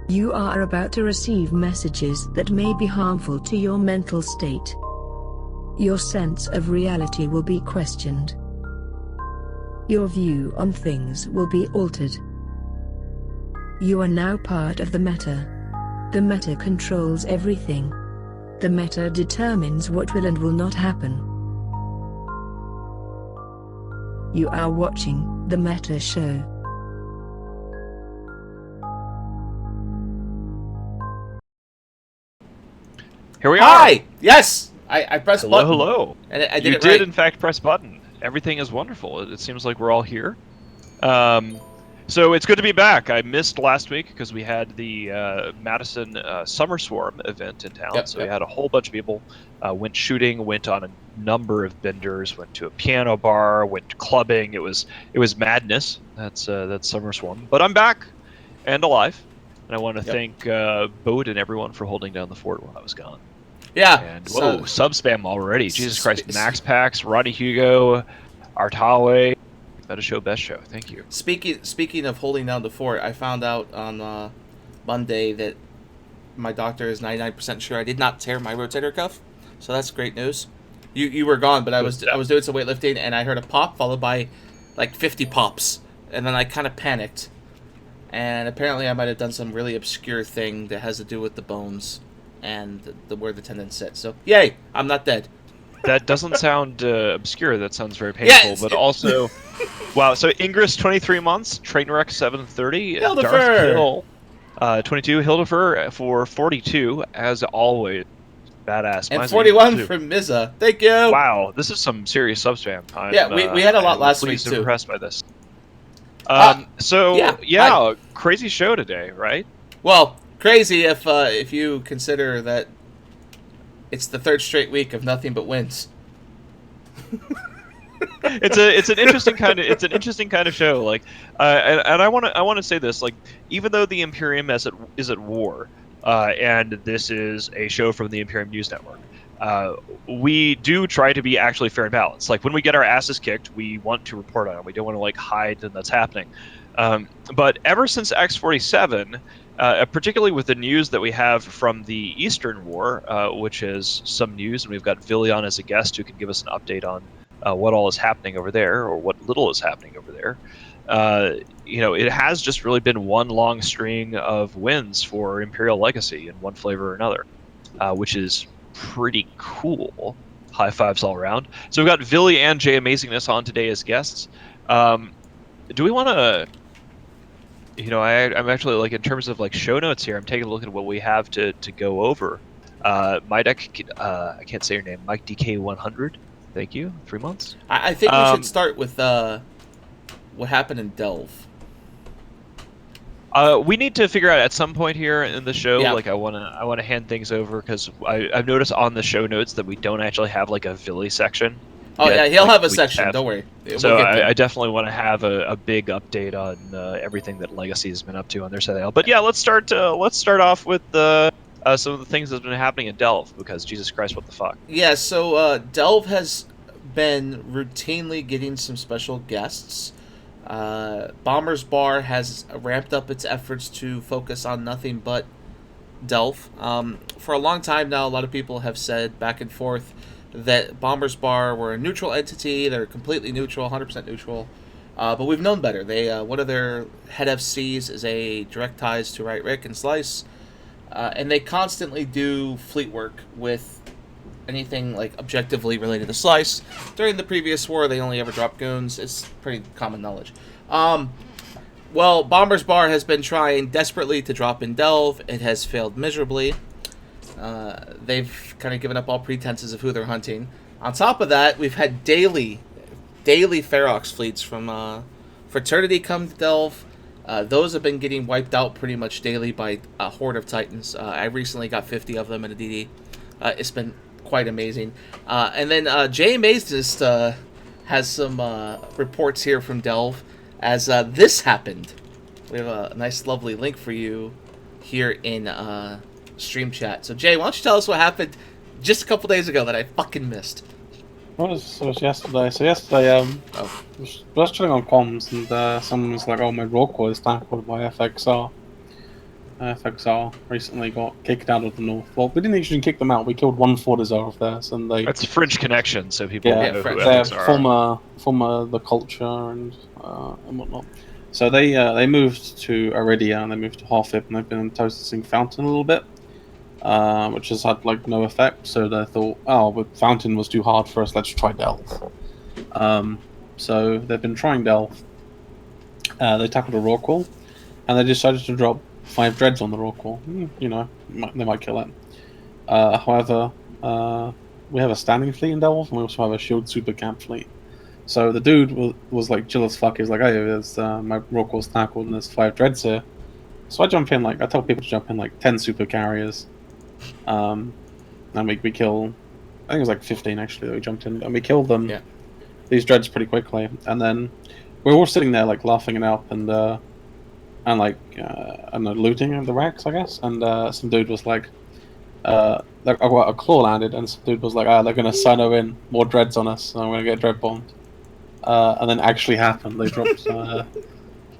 You are about to receive messages that may be harmful to your mental state. Your sense of reality will be questioned. Your view on things will be altered. You are now part of the Meta. The Meta controls everything. The Meta determines what will and will not happen. You are watching The Meta Show. Here we are. Hi! Yes! I pressed Hello, button. hello. And I did You it did, right. in fact, press button. Everything is wonderful. It seems like we're all here. So it's good to be back. I missed last week because we had the Madison Summer Swarm event in town. Yep, We had a whole bunch of people. Went shooting, went on a number of benders, went to a piano bar, went clubbing. It was madness. That's Summer Swarm. But I'm back and alive. And I want to thank Bode and everyone for holding down the fort while I was gone. Yeah. And whoa, sub spam already. Jesus Christ. Max Pax, Ronnie Hugo, Artawe. Better show, best show. Thank you. Speaking of holding down the fort, I found out on Monday that my doctor is 99% sure I did not tear my rotator cuff. So that's great news. You were gone, but I was doing some weightlifting and I heard a pop followed by like 50 pops. And then I kind of panicked. And apparently I might have done some really obscure thing that has to do with the bones and where the tendons sit. So, yay, I'm not dead. That doesn't sound obscure. That sounds very painful. Yeah, but also, wow. So Ingress 23 months, Trainwreck 730, Hildifer! Darth Hill 22, Hildifer for 42 as always. Badass. And 41 from Miza. Thank you. Wow, this is some serious sub spam. Yeah, we had a lot last week too. I'm impressed by this. Crazy show today, right? Well, crazy if you consider that it's the third straight week of nothing but wins. It's an interesting kind of show. Like, and I want to say this. Like, even though the Imperium is at war, and this is a show from the Imperium News Network, we do try to be actually fair and balanced. Like, when we get our asses kicked, we want to report on it. We don't want to like hide that that's happening. But ever since X-47, particularly with the news that we have from the Eastern War, which is some news, and we've got Villy on as a guest who can give us an update on what all is happening over there, or what little is happening over there. It has just really been one long string of wins for Imperial Legacy in one flavor or another, which is pretty cool. High fives all around. So we've got Villy and Jay Amazingness on today as guests. Do we want to... I'm actually, like, in terms of, like, show notes here, I'm taking a look at what we have to go over. My deck, I can't say your name, Mike DK100, thank you, 3 months. I think we should start with what happened in Delve. We need to figure out at some point here in the show, yeah. like, I want to hand things over, because I've noticed on the show notes that we don't actually have, like, a Villy section. Oh, yet. Yeah, he'll like, have a section, don't worry. So I definitely want to have a big update on everything that Legacy has been up to on their side. But yeah, let's start off with some of the things that's been happening in Delve, because Jesus Christ, what the fuck? Yeah, so Delve has been routinely getting some special guests. Bomber's Bar has ramped up its efforts to focus on nothing but Delve. For a long time now, a lot of people have said back and forth that Bomber's Bar were a neutral entity. They're completely neutral, 100% neutral. But we've known better. They one of their head FCs is a direct ties to Right Rick and Slice. And they constantly do fleet work with anything like objectively related to Slice. During the previous war, they only ever dropped goons. It's pretty common knowledge. Well, Bomber's Bar has been trying desperately to drop in Delve. It has failed miserably. They've kind of given up all pretenses of who they're hunting. On top of that, we've had daily Ferox fleets from Fraternity come to Delve. Those have been getting wiped out pretty much daily by a horde of Titans. I recently got 50 of them in a DD. It's been quite amazing. And then Jay Amazingness has some reports here from Delve as this happened. We have a nice, lovely link for you here in stream chat. So Jay, why don't you tell us what happened just a couple days ago that I fucking missed? What was yesterday? So yesterday, was chilling on comms, and someone was like, "Oh, my Rorqual is tackled by FXR." FXR recently got kicked out of the North. Well, we didn't actually kick them out. We killed one Fortizar of theirs, and they That's French connection, so people Yeah, know who French. they're FXR are. former the culture and whatnot. So they moved to Iridia and they moved to Harfib and they've been toasting Fountain a little bit, which has had like no effect. So they thought, oh, but Fountain was too hard for us. Let's try Delve. So they've been trying Delve. They tackled a Rorqual, and they decided to drop 5 Dreads on the Rorqual. You know, they might kill it. However, we have a standing fleet in Delve, and we also have a shield super camp fleet. So the dude was like chill as fuck. He was like, "Hey, there's my Rorqual's tackled, and there's 5 Dreads here." So I jump in, like I tell people to jump in like 10 super carriers, and we kill. I think it was like 15 actually that we jumped in, and we killed them. Yeah. These Dreads pretty quickly, and then we're all sitting there like laughing it up and like I don't know, looting the racks, I guess. And some dude was like, like a claw landed, and some dude was like, "Ah, they're gonna sino in more Dreads on us, and I'm gonna get dread bombed." And then actually happened. They dropped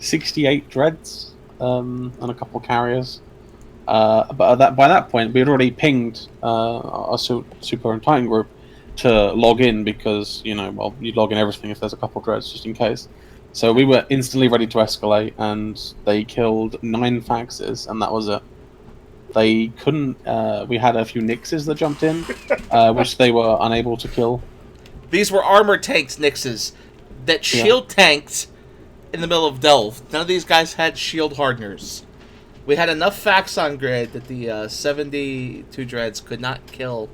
68 Dreads and a couple carriers. But by that point, we had already pinged our Super and Titan group to log in because, you know, well, you log in everything if there's a couple Dreads just in case. So we were instantly ready to escalate, and they killed 9 Faxes, and that was it. They couldn't. We had a few Nixes that jumped in, which they were unable to kill. These were armor tanks, Nixes, that shield tanked in the middle of Delve. None of these guys had shield hardeners. We had enough Fax on grid that the 72 Dreads could not kill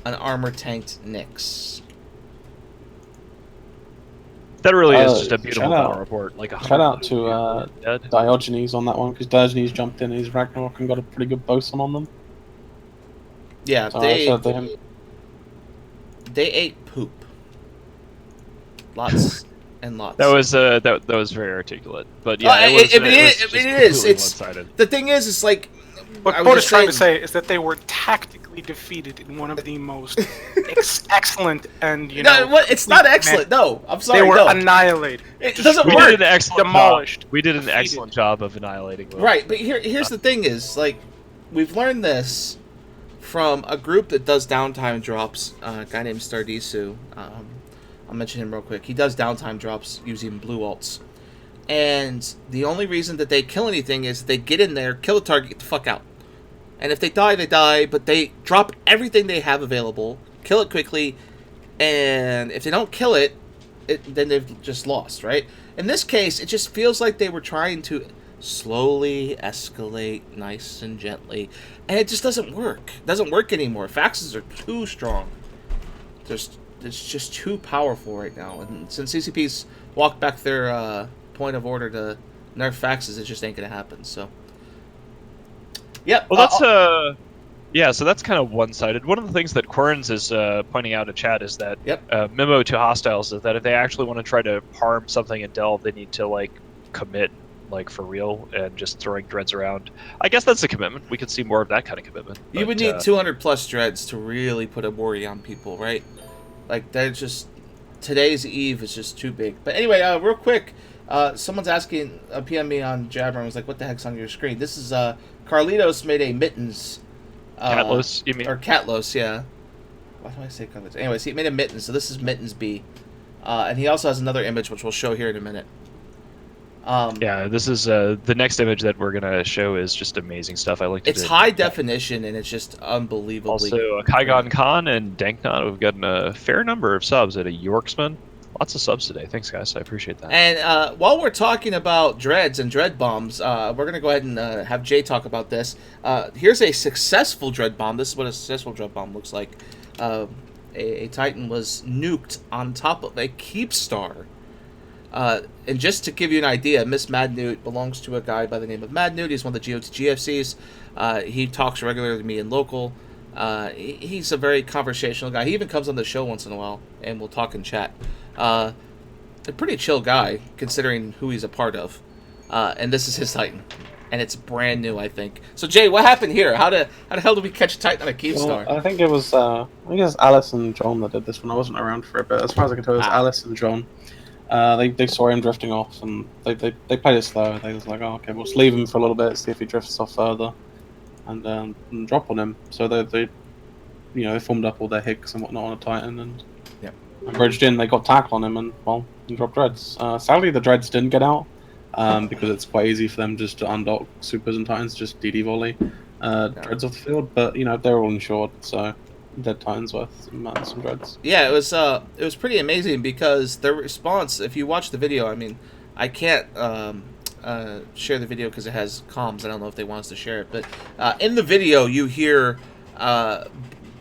an armor tanked Nix. That really is just a beautiful shout out- battle report. Like Shout out to dead. Diogenes on that one, because Diogenes jumped in his Ragnarok and got a pretty good bosun on them. Yeah, So I said to him, they ate poop. Lots and lots. That was that was very articulate, but yeah, Oh, it was it is. just It is. completely It's one-sided. the thing is like What I was Quote is just trying to saying- say is that they were tactically defeated in one of the most excellent and no, what? It's not complete excellent. No, I'm sorry. They were no. annihilated. It doesn't We work. did an excellent Demolished. job. We did an Defeated. excellent job of annihilating them. Right, but here's the thing is, like, we've learned this from a group that does downtime drops, a guy named Stardisu. I'll mention him real quick. He does downtime drops using blue alts. And the only reason that they kill anything is they get in there, kill the target, get the fuck out. And if they die, they die, but they drop everything they have available, kill it quickly, and if they don't kill it, then they've just lost, right? In this case, it just feels like they were trying to slowly escalate nice and gently, and it just doesn't work. It doesn't work anymore. Faxes are too strong. It's just too powerful right now, and since CCP's walked back their point of order to nerf faxes, it just ain't gonna happen, so... Yep. Well, that's yeah. So that's kind of one-sided. One of the things that Querns is pointing out in chat is that Yep. memo to hostiles is that if they actually want to try to harm something in Delve, they need to like commit, like for real, and just throwing Dreads around. I guess that's a commitment. We could see more of that kind of commitment. You but, would need 200 plus Dreads to really put a worry on people, right? Like, they're just... Today's Eve is just too big. But anyway, real quick, someone's asking, PM me on Jabber and was like, what the heck's on your screen? This is, Carlitos made a Mittens. Catlos, you mean? Or Catlos, yeah. Why do I say Carlitos? Anyways, he made a Mittens, so this is Mittens B. And he also has another image, which we'll show here in a minute. Yeah, this is the next image that we're gonna show is just amazing stuff. I like to. It's high definition, and it's just unbelievably... Also, Kaigon Khan and Danknot, we've gotten a fair number of subs at a Yorksman. Lots of subs today. Thanks, guys. I appreciate that. And while we're talking about Dreads and Dread Bombs, we're going to go ahead and have Jay talk about this. Here's a successful Dread Bomb. This is what a successful Dread Bomb looks like. A Titan was nuked on top of a Keepstar. And just to give you an idea, Miss Madnute belongs to a guy by the name of Madnute. He's one of the GOT GFCs. He talks regularly to me in local. He's a very conversational guy. He even comes on the show once in a while, and we'll talk and chat. A pretty chill guy, considering who he's a part of. And this is his Titan. And it's brand new, I think. So, Jay, what happened here? How the hell did we catch a Titan on a Keepstar? well, I think it was Alice and John that did this one. I wasn't around for a bit. As far as I can tell, it was Alice and John. They saw him drifting off, and they played it slow. They was like, oh, okay, we'll just leave him for a little bit, see if he drifts off further, and drop on him. So they they formed up all their Higgs and whatnot on a Titan, and Yep. bridged in. They got tackle on him, and well, he dropped dreads. Sadly, the dreads didn't get out because it's quite easy for them just to undock supers and Titans, just DD volley dreads off the field. But they're all insured, so dead Titans worth some dreads. Yeah, it was pretty amazing because their response. If you watch the video, I mean, I can't share the video because it has comms. I don't know if they want us to share it, but in the video you hear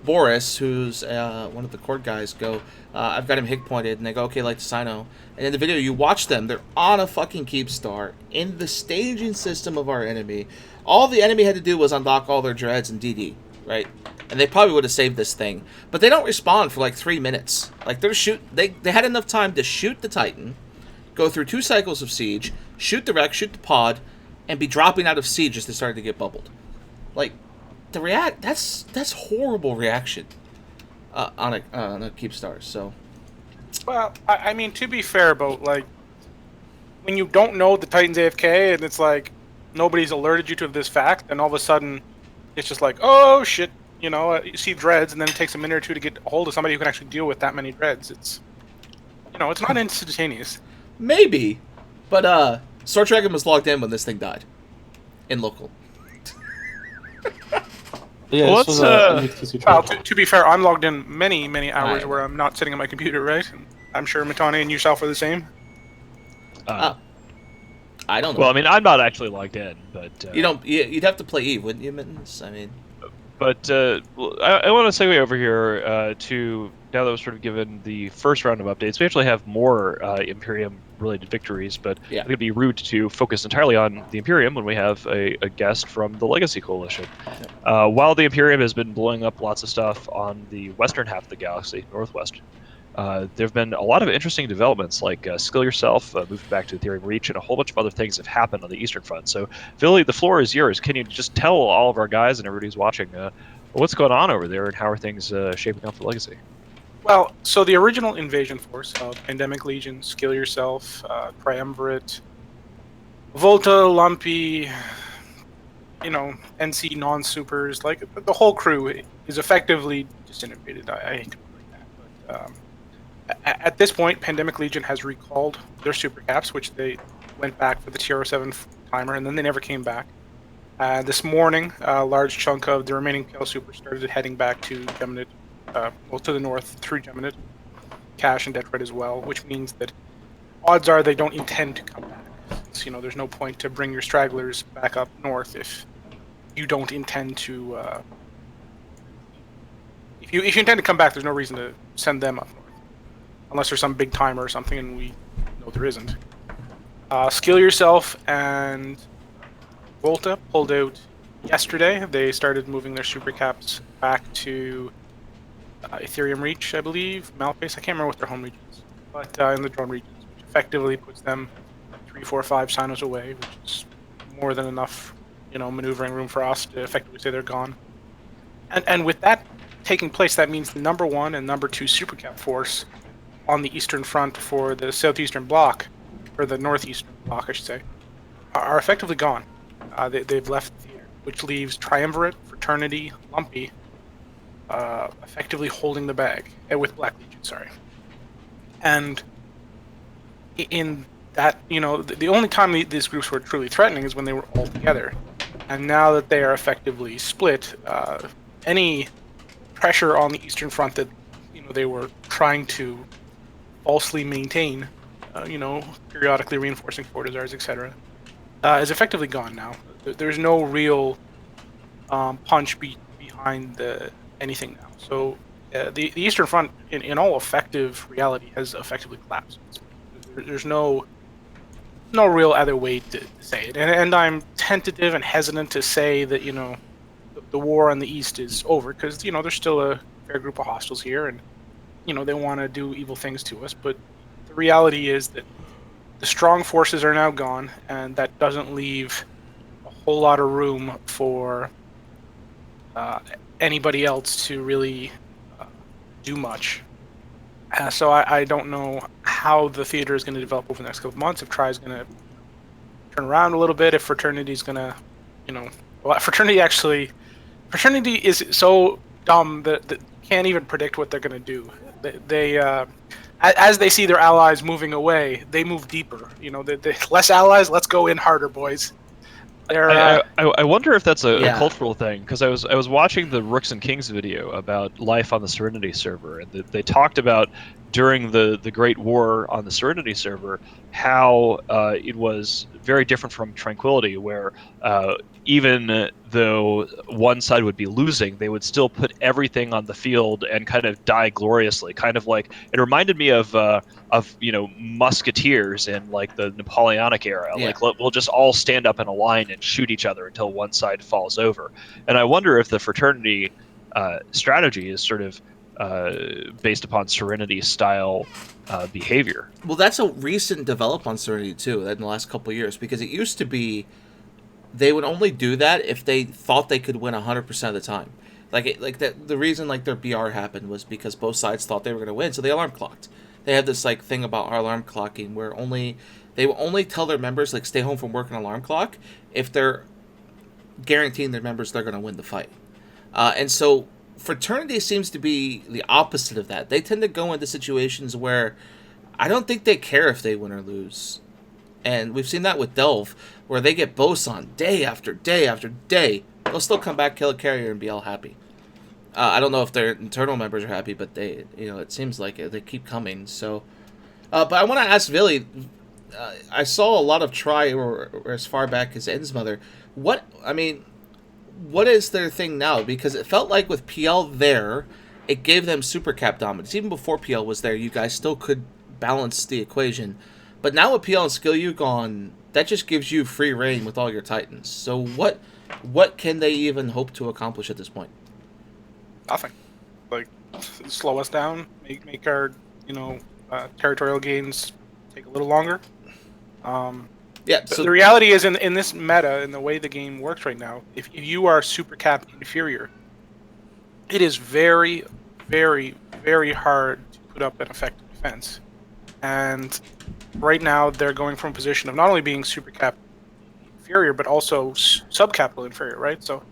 Boris, who's one of the court guys, go, I've got him hig pointed, and they go, okay, like Sino. And in the video, you watch them. They're on a fucking keep star in the staging system of our enemy. All the enemy had to do was unlock all their dreads and DD, right? And they probably would have saved this thing. But they don't respond for like 3 minutes. Like they had enough time to shoot the Titan, go through 2 cycles of siege, shoot the wreck, shoot the pod, and be dropping out of siege as they started to get bubbled. Like, that's horrible reaction on a keep star. So, Well, I mean, to be fair about, like, when you don't know the Titan's AFK and it's like nobody's alerted you to this fact, and all of a sudden it's just like, oh shit, you see dreads, and then it takes a minute or two to get a hold of somebody who can actually deal with that many dreads. It's it's not instantaneous. maybe, but Sword Dragon was logged in when this thing died in local. Yeah, Well, this was let's, a UTC Well, trial. to be fair, I'm logged in many hours Right. where I'm not sitting at my computer, right? And I'm sure Matane and yourself are the same. I don't know. Well, I mean, I'm not actually logged in, but You'd have to play Eve, wouldn't you, Mittens? I mean, But I want to segue over here to, now that we've sort of given the first round of updates, we actually have more Imperium-related victories, but Yeah. I think it'd be rude to focus entirely on the Imperium when we have a guest from the Legacy Coalition. While the Imperium has been blowing up lots of stuff on the western half of the galaxy, Northwest, there have been a lot of interesting developments, like Skill Yourself moved back to Ethereum Reach, and a whole bunch of other things have happened on the Eastern Front. So, Billy, the floor is yours. Can you just tell all of our guys and everybody who's watching what's going on over there and how are things shaping up for Legacy? Well, so the original invasion force of Pandemic Legion, Skill Yourself, Triumvirate, Volta, Lumpy, NC non-supers, like the whole crew is effectively disintegrated. I hate to put it like that, but at this point, Pandemic Legion has recalled their super caps, which they went back for the TR-07 timer, and then they never came back. This morning, a large chunk of the remaining PL super started heading back to Geminid, to the north through Geminid, Cache and Detroit as well, which means that odds are they don't intend to come back. So, there's no point to bring your stragglers back up north if you don't intend to. If you intend to come back, there's no reason to send them up north, unless there's some big timer or something, and we know there isn't. Skill Yourself and Volta pulled out yesterday. They started moving their super caps back to Ethereum Reach, I believe, Malpace. I can't remember what their home region is, but in the drone regions, which effectively puts them 3, 4, 5 sinos away, which is more than enough, maneuvering room for us to effectively say they're gone. And with that taking place, that means the number 1 and number 2 supercap force on the Eastern Front for the Southeastern Bloc, or the Northeastern Bloc, I should say, are effectively gone. They've left the theater, which leaves Triumvirate, Fraternity, Lumpy, effectively holding the bag, with Black Legion, sorry. And in that, the only time these groups were truly threatening is when they were all together. And now that they are effectively split, any pressure on the Eastern Front that, they were trying to falsely maintain, periodically reinforcing Fortizars, etc., is effectively gone now. There's no real punch behind anything now. So the Eastern Front, in all effective reality, has effectively collapsed. There's no real other way to say it. And I'm tentative and hesitant to say that, the war on the East is over, because, there's still a fair group of hostiles here, and, they want to do evil things to us. But the reality is that the strong forces are now gone, and that doesn't leave a whole lot of room for anybody else to really do much. So I don't know how the theater is going to develop over the next couple of months. If Tri is going to turn around a little bit, if Fraternity is going to, Fraternity is so dumb that you can't even predict what they're going to do. They as they see their allies moving away, they move deeper. They less allies, let's go in harder, boys. I wonder if that's a Yeah. cultural thing, because I was watching the Rooks and Kings video about life on the Serenity server, and they talked about during the Great War on the Serenity server how it was very different from Tranquility, where even though one side would be losing, they would still put everything on the field and kind of die gloriously. Kind of like it reminded me of musketeers in like the Napoleonic era. Yeah. Like we'll just all stand up in a line and shoot each other until one side falls over. And I wonder if the Fraternity strategy is sort of based upon Serenity style behavior. Well, that's a recent develop on Serenity too, in the last couple of years, because it used to be they would only do that if they thought they could win 100% of the time. The reason their BR happened was because both sides thought they were going to win, so they alarm clocked. They have this thing about our alarm clocking where they will only tell their members stay home from work and alarm clock if they're guaranteeing their members they're going to win the fight. And so Fraternity seems to be the opposite of that. They tend to go into situations where I don't think they care if they win or lose. And we've seen that with Delve, where they get Boson day after day after day. They'll still come back, kill a carrier, and be all happy. I don't know if their internal members are happy, but it seems like it. They keep coming. So, but I want to ask Villy. I saw a lot of Tri or as far back as Innsmother. What is their thing now? Because it felt like with PL there, it gave them super cap dominance. Even before PL was there, you guys still could balance the equation. But now with PL and Skill U gone, that just gives you free reign with all your Titans. So what can they even hope to accomplish at this point? Nothing. Slow us down, make our territorial gains take a little longer. Yeah. So the reality is in this meta, in the way the game works right now, if you are super cap inferior, it is very, very, very hard to put up an effective defense. And right now they're going from a position of not only being super cap inferior, but also subcapital inferior, right? So,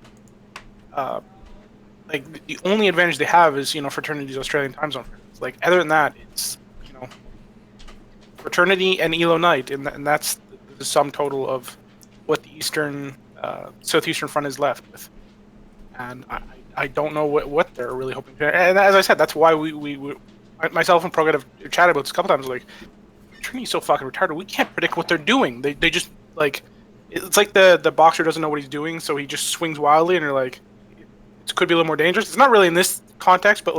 the only advantage they have is Fraternity's Australian time zone. Other than that, it's Fraternity and Elo Knight, and that's the sum total of what the Southeastern Front is left with. And I don't know what they're really hoping to. And as I said, that's why we myself and Progad have chatted about this a couple times. Trinity's so fucking retarded. We can't predict what they're doing. They just it's like the boxer doesn't know what he's doing, so he just swings wildly, and you're like, it could be a little more dangerous. It's not really in this context, but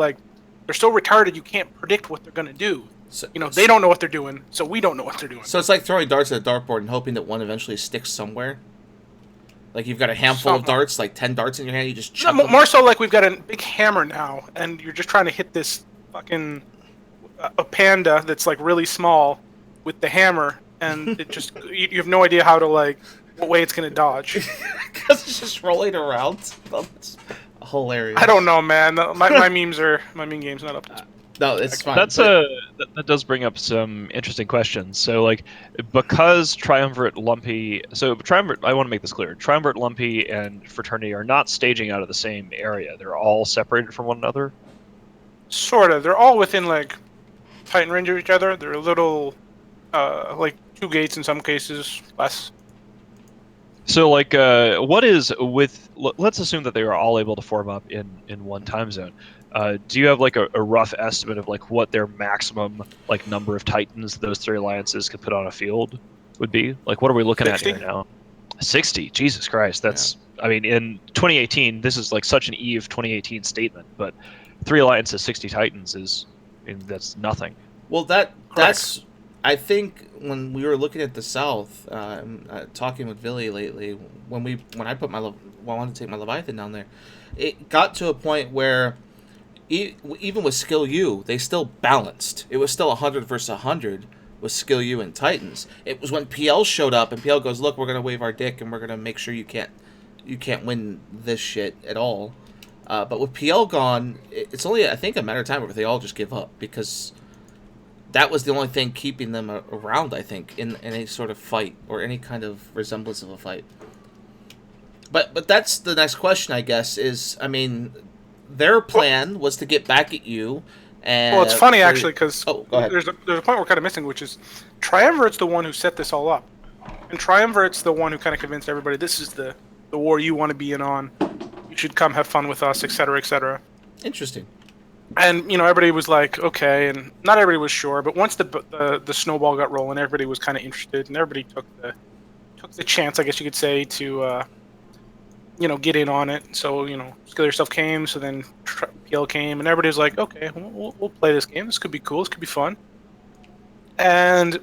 they're so retarded you can't predict what they're gonna do. So, they don't know what they're doing, so we don't know what they're doing. So it's like throwing darts at a dartboard and hoping that one eventually sticks somewhere. You've got a handful of darts, 10 darts in your hand, you just chuck them. More so we've got a big hammer now, and you're just trying to hit this fucking a panda that's really small with the hammer, and it just you have no idea how to what way it's gonna dodge. Because it's just rolling around. That's hilarious. I don't know, man. My meme game's not up to this. No, it's fine. That does bring up some interesting questions. So, because Triumvirate, Lumpy... So, Triumvirate, I want to make this clear. Triumvirate, Lumpy, and Fraternity are not staging out of the same area. They're all separated from one another? Sort of. They're all within, Titan range of each other. They're a little, 2 gates in some cases, less. So, what is with... Let's assume that they are all able to form up in one time zone. Do you have a rough estimate of what their maximum number of Titans those 3 alliances could put on a field would be? What are we looking 60? at here now? 60. Jesus Christ, that's in 2018 this is such an Eve 2018 statement, but 3 alliances 60 Titans is that's nothing. Well, that's I think when we were looking at the South, talking with Villy lately, when I wanted to take my Leviathan down there, it got to a point where even with Skill U, they still balanced. It was still 100 versus 100 with Skill U and Titans. It was when PL showed up and PL goes, look, we're going to wave our dick and we're going to make sure you can't win this shit at all. But with PL gone, it's only, I think, a matter of time before they all just give up, because that was the only thing keeping them around, I think, in any sort of fight or any kind of resemblance of a fight. But that's the next question, I guess, is, I mean, their plan was to get back at you. And well, it's funny, actually, because there's a point we're kind of missing, which is Triumvirate's the one who set this all up. And Triumvirate's the one who kind of convinced everybody, this is the war you want to be in on. You should come have fun with us, etc., etc. Interesting. And, you know, everybody was like, okay, and not everybody was sure, but once the snowball got rolling, everybody was kind of interested, and everybody took the chance, I guess you could say, to, you know, get in on it. So, you know, Skill Yourself came, so then PL came, and everybody was like, okay, we'll play this game. This could be cool. This could be fun. And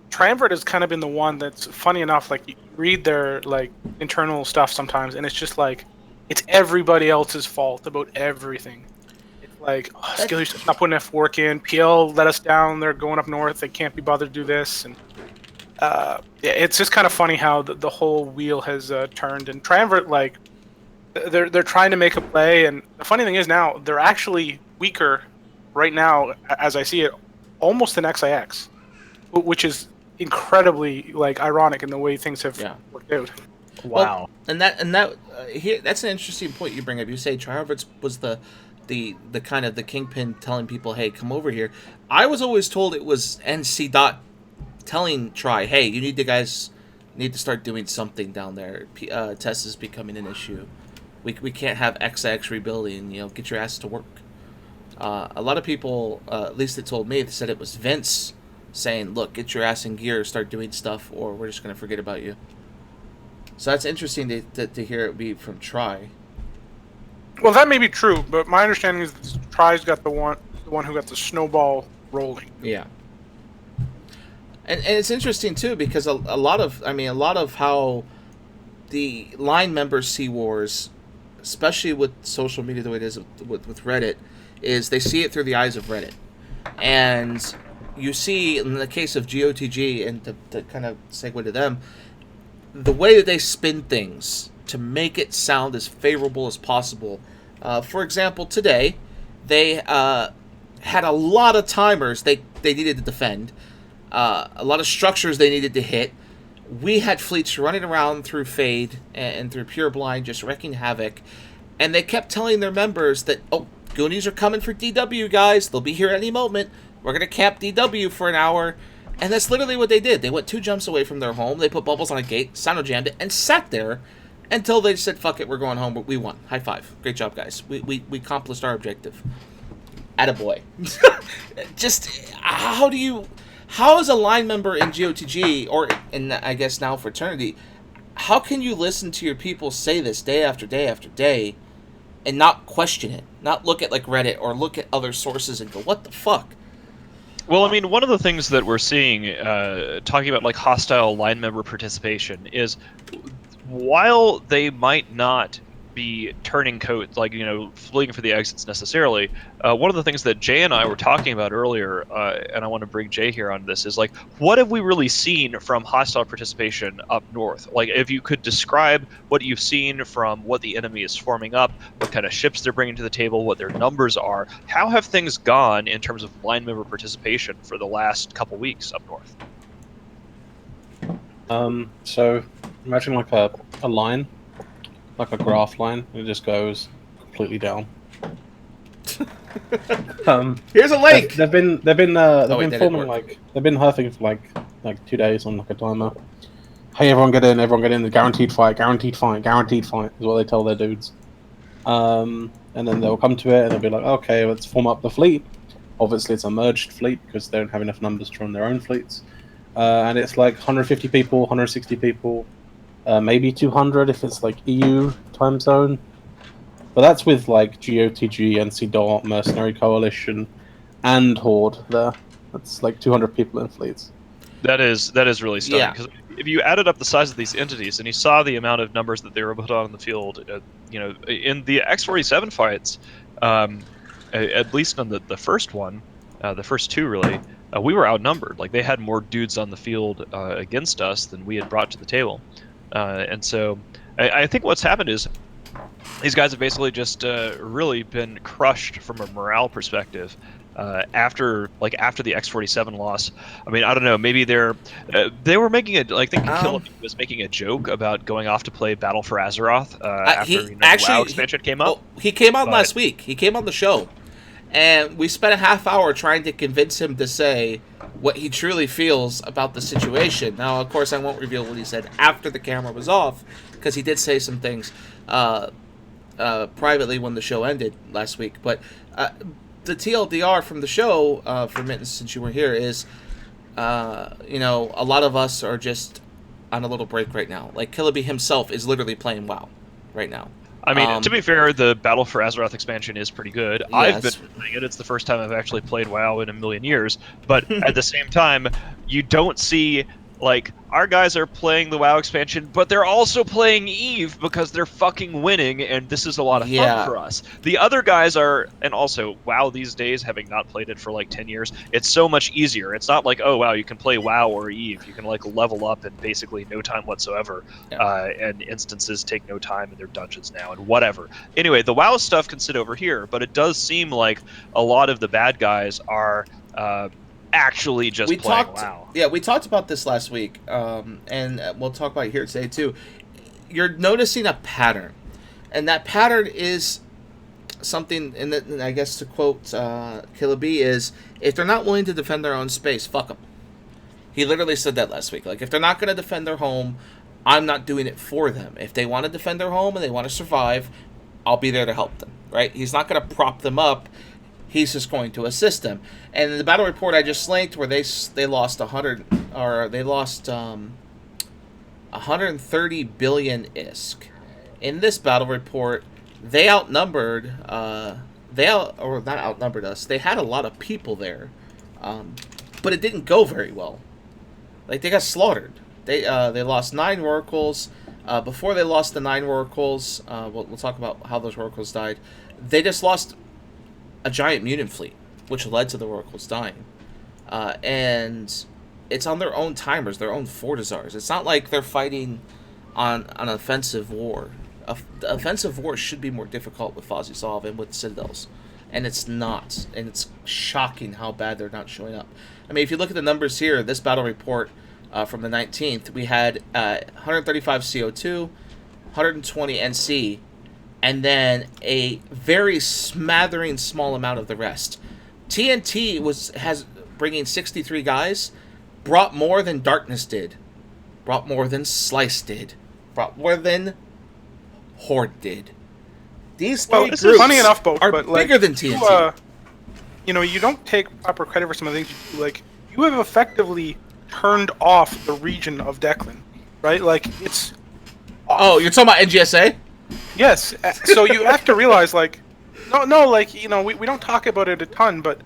Triumvirate has kind of been the one that's, funny enough, like, you read their, like, internal stuff sometimes, and it's just like, it's everybody else's fault about everything. It's like, oh, Skill Yourself's not putting enough work in. PL let us down. They're going up north. They can't be bothered to do this. And yeah, it's just kind of funny how the whole wheel has turned. And Triumvirate, like, they're trying to make a play. And the funny thing is now, they're actually weaker right now, as I see it, almost than XIX, which is incredibly, like, ironic in the way things have worked out. Wow. Well, and that here, that's an interesting point you bring up. You say Triumvirate was the kind of the kingpin telling people, hey, come over here. I was always told it was NC Dot telling Tri, hey, you guys need to start doing something down there. TES is becoming an issue. We can't have XX rebuilding. You know, get your ass to work. A lot of people, at least they told me, they said it was Vince saying, look, get your ass in gear, start doing stuff, or we're just going to forget about you. So that's interesting to hear it be from Tri. Well, that may be true, but my understanding is that Tri's got the one who got the snowball rolling. Yeah. And it's interesting too, because a lot of how the line members see wars, especially with social media the way it is with Reddit, is they see it through the eyes of Reddit. And you see, in the case of GOTG, and to kind of segue to them, the way that they spin things to make it sound as favorable as possible. For example, today, they had a lot of timers they needed to defend, a lot of structures they needed to hit. We had fleets running around through Fade and through Pure Blind, just wrecking havoc. And they kept telling their members that, oh, Goonies are coming for DW, guys. They'll be here any moment. We're going to camp DW for an hour. And that's literally what they did. They went 2 jumps away from their home. They put bubbles on a gate, Sino jammed it, and sat there until they said, fuck it, we're going home. We won. High five. Great job, guys. We accomplished our objective. Attaboy. Just, how as a line member in GOTG, or in, I guess now Fraternity, how can you listen to your people say this day after day after day and not question it? Not look at, like, Reddit or look at other sources and go, what the fuck? Well, I mean, one of the things that we're seeing, talking about, like, hostile line member participation, is while they might not be turning coats, like, you know, fleeing for the exits necessarily, one of the things that Jay and I were talking about earlier, and I want to bring Jay here on this, is, like, what have we really seen from hostile participation up north? Like, if you could describe what you've seen from what the enemy is forming up, what kind of ships they're bringing to the table, what their numbers are, how have things gone in terms of line member participation for the last couple weeks up north? So imagine like a line, like a graph line, and it just goes completely down. Here's a lake. They've been forming they've been huffing for like 2 days on like a timer. Hey, everyone get in, the guaranteed fight is what they tell their dudes. And then they'll come to it and they'll be like, okay, let's form up the fleet. Obviously it's a merged fleet because they don't have enough numbers to run their own fleets. And it's like 150 people, 160 people, maybe 200 if it's like EU time zone. But that's with like GOTG, NC Dot, Mercenary Coalition, and Horde there. That's like 200 people in fleets. That is really stunning, because if you added up the size of these entities and you saw the amount of numbers that they were put on the field, you know, in the X47 fights, at least on the first one, the first 2 really, we were outnumbered. Like, they had more dudes on the field against us than we had brought to the table. And so I think what's happened is these guys have basically just really been crushed from a morale perspective. after the X-47 loss. I mean, I don't know. Maybe they were making I think Killiby was making a joke about going off to play Battle for Azeroth after the WoW expansion came up. He came on last week. He came on the show, and we spent a half hour trying to convince him to say what he truly feels about the situation. Now, of course, I won't reveal what he said after the camera was off, because he did say some things privately when the show ended last week. But the TLDR from the show, for Mittens, since you were here, is, a lot of us are just on a little break right now. Like, Killiby himself is literally playing WoW right now. I mean, to be fair, the Battle for Azeroth expansion is pretty good. Yeah, I've been playing it. It's the first time I've actually played WoW in a million years. But at the same time, you don't see, like, our guys are playing the WoW expansion, but they're also playing EVE because they're fucking winning, and this is a lot of fun for us. The other guys are, and also, WoW these days, having not played it for like 10 years, it's so much easier. It's not like, oh wow, you can play WoW or EVE. You can like level up in basically no time whatsoever, and instances take no time in their dungeons now, and whatever. Anyway, the WoW stuff can sit over here, but it does seem like a lot of the bad guys are actually just playing WoW. Yeah, we talked about this last week, and we'll talk about it here today too. You're noticing a pattern, and that pattern is something, and I guess to quote Killiby, is if they're not willing to defend their own space, fuck them. He literally said that last week. Like, if they're not going to defend their home, I'm not doing it for them. If they want to defend their home and they want to survive, I'll be there to help them, right? He's not going to prop them up. He's just going to assist them. And in the battle report I just linked, where they lost 130 billion ISK. In this battle report, they outnumbered not outnumbered us. They had a lot of people there, but it didn't go very well. Like, they got slaughtered. They lost 9 oracles. Before they lost the 9 oracles, we'll talk about how those oracles died. They just lost a giant mutant fleet, which led to the oracles dying, and it's on their own timers, their own Fortizars. It's not like they're fighting on an offensive war. The offensive war should be more difficult with Fozzie and with Citadels, and it's not. And it's shocking how bad they're not showing up. I mean, if you look at the numbers here, this battle report from the 19th, we had 135 CO2, 120 NC, and then a very smattering small amount of the rest. TNT has bringing 63 guys, brought more than Darkness did, brought more than Slice did, brought more than Horde did. These three groups funny enough, are but bigger than TNT. You don't take proper credit for some of the things you do. Like, you have effectively turned off the region of Declan, right? Like, it's off. Oh, you're talking about NGSA? Yes, so you have to realize, like, we don't talk about it a ton, but,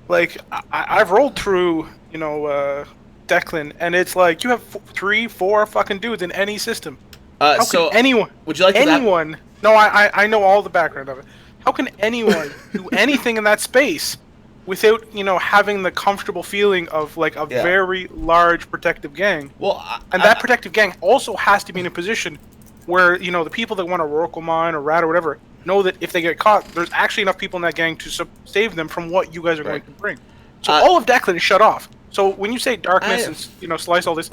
like, I've rolled through, Declan, and it's like, you have 3-4 fucking dudes in any system. How can anyone... Would you like anyone... No, I know all the background of it. How can anyone do anything in that space without, having the comfortable feeling of, like, a very large protective gang? Well, that protective gang also has to be in a position where, the people that want to Oracle Mine or Rat or whatever know that if they get caught, there's actually enough people in that gang to save them from what you guys are going to bring. So all of Declan is shut off. So when you say Darkness and, Slice, all this,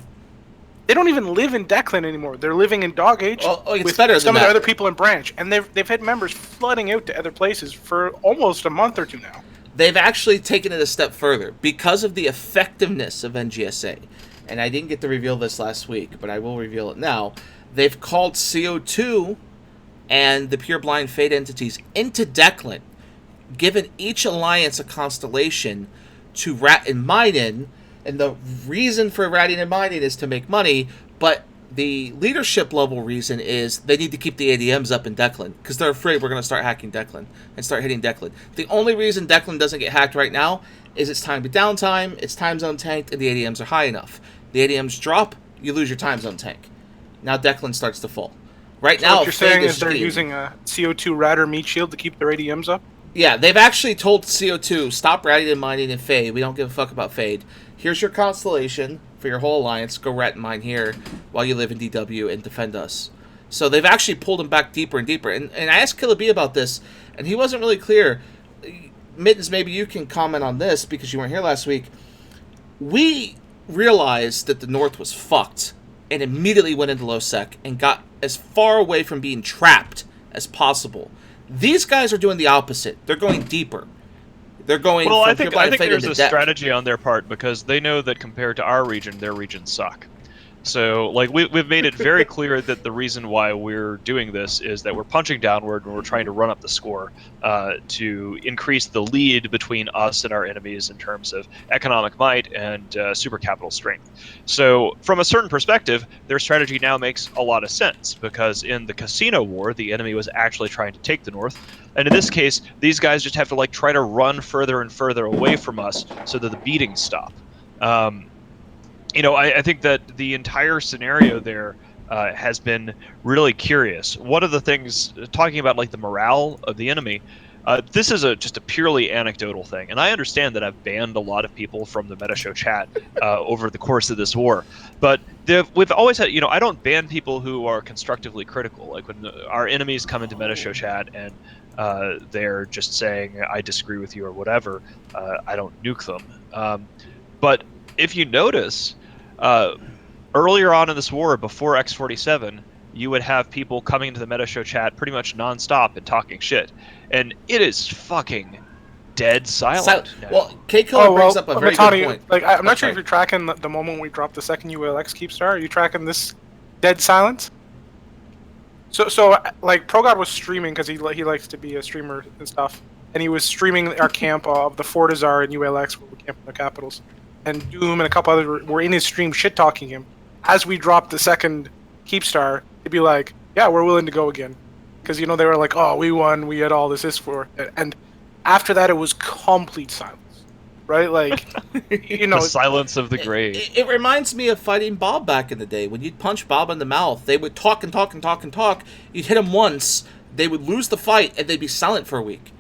they don't even live in Declan anymore. They're living in Dog Age with some of the other people in Branch. And they've had members flooding out to other places for almost a month or two now. They've actually taken it a step further because of the effectiveness of NGSA. And I didn't get to reveal this last week, but I will reveal it now. They've called CO2 and the Pure Blind Fate entities into Declan, given each alliance a constellation to rat and mine in, and the reason for ratting and mining is to make money, but the leadership level reason is they need to keep the ADMs up in Declan, because they're afraid we're going to start hacking Declan and start hitting Declan. The only reason Declan doesn't get hacked right now is it's time to downtime, it's time zone tanked, and the ADMs are high enough. The ADMs drop, you lose your time zone tank. Now Declan starts to fall. Right now, what you're saying is they're using a CO2 Radder meat shield to keep their ADMs up? Yeah, they've actually told CO2, stop ratting and mining in Fade. We don't give a fuck about Fade. Here's your constellation for your whole alliance. Go rat and mine here while you live in DW and defend us. So they've actually pulled him back deeper and deeper. And I asked Killiby about this, and he wasn't really clear. Mittens, maybe you can comment on this because you weren't here last week. We realized that the North was fucked and immediately went into low sec and got as far away from being trapped as possible. These guys are doing the opposite. They're going deeper. They're going. Well, from I think pure blind fate there's into a death. strategy on their part because they know that compared to our region, their regions suck. So, like, we've made it very clear that the reason why we're doing this is that we're punching downward and we're trying to run up the score to increase the lead between us and our enemies in terms of economic might and super capital strength. So, from a certain perspective, their strategy now makes a lot of sense because in the Casino War, the enemy was actually trying to take the North. And in this case, these guys just have to, like, try to run further and further away from us so that the beatings stop. I think that the entire scenario there has been really curious. One of the things, talking about like the morale of the enemy, this is just a purely anecdotal thing, and I understand that I've banned a lot of people from the Metashow chat over the course of this war, but we've always had, I don't ban people who are constructively critical. Like when our enemies come into Metashow chat and they're just saying, I disagree with you or whatever, I don't nuke them. But if you notice, earlier on in this war, before X47, you would have people coming into the Metashow chat pretty much nonstop and talking shit, and it is fucking dead silent. Now. Well, K-Killer brings up a very good point. Like, I'm not sure if you're tracking the moment we dropped the second ULX Keepstar. Are you tracking this dead silence? So like, ProGod was streaming because he likes to be a streamer and stuff, and he was streaming our camp of the Fortizar and ULX where we camp in the capitals. And Doom and a couple others were in his stream shit-talking him. As we dropped the second Keepstar, he'd be like, yeah, we're willing to go again. Because, they were like, oh, we won, we had all this for. And after that, it was complete silence. Right? Like, The silence of the grave. It reminds me of fighting Bob back in the day. When you'd punch Bob in the mouth, they would talk and talk and talk and talk. You'd hit them once, they would lose the fight, and they'd be silent for a week.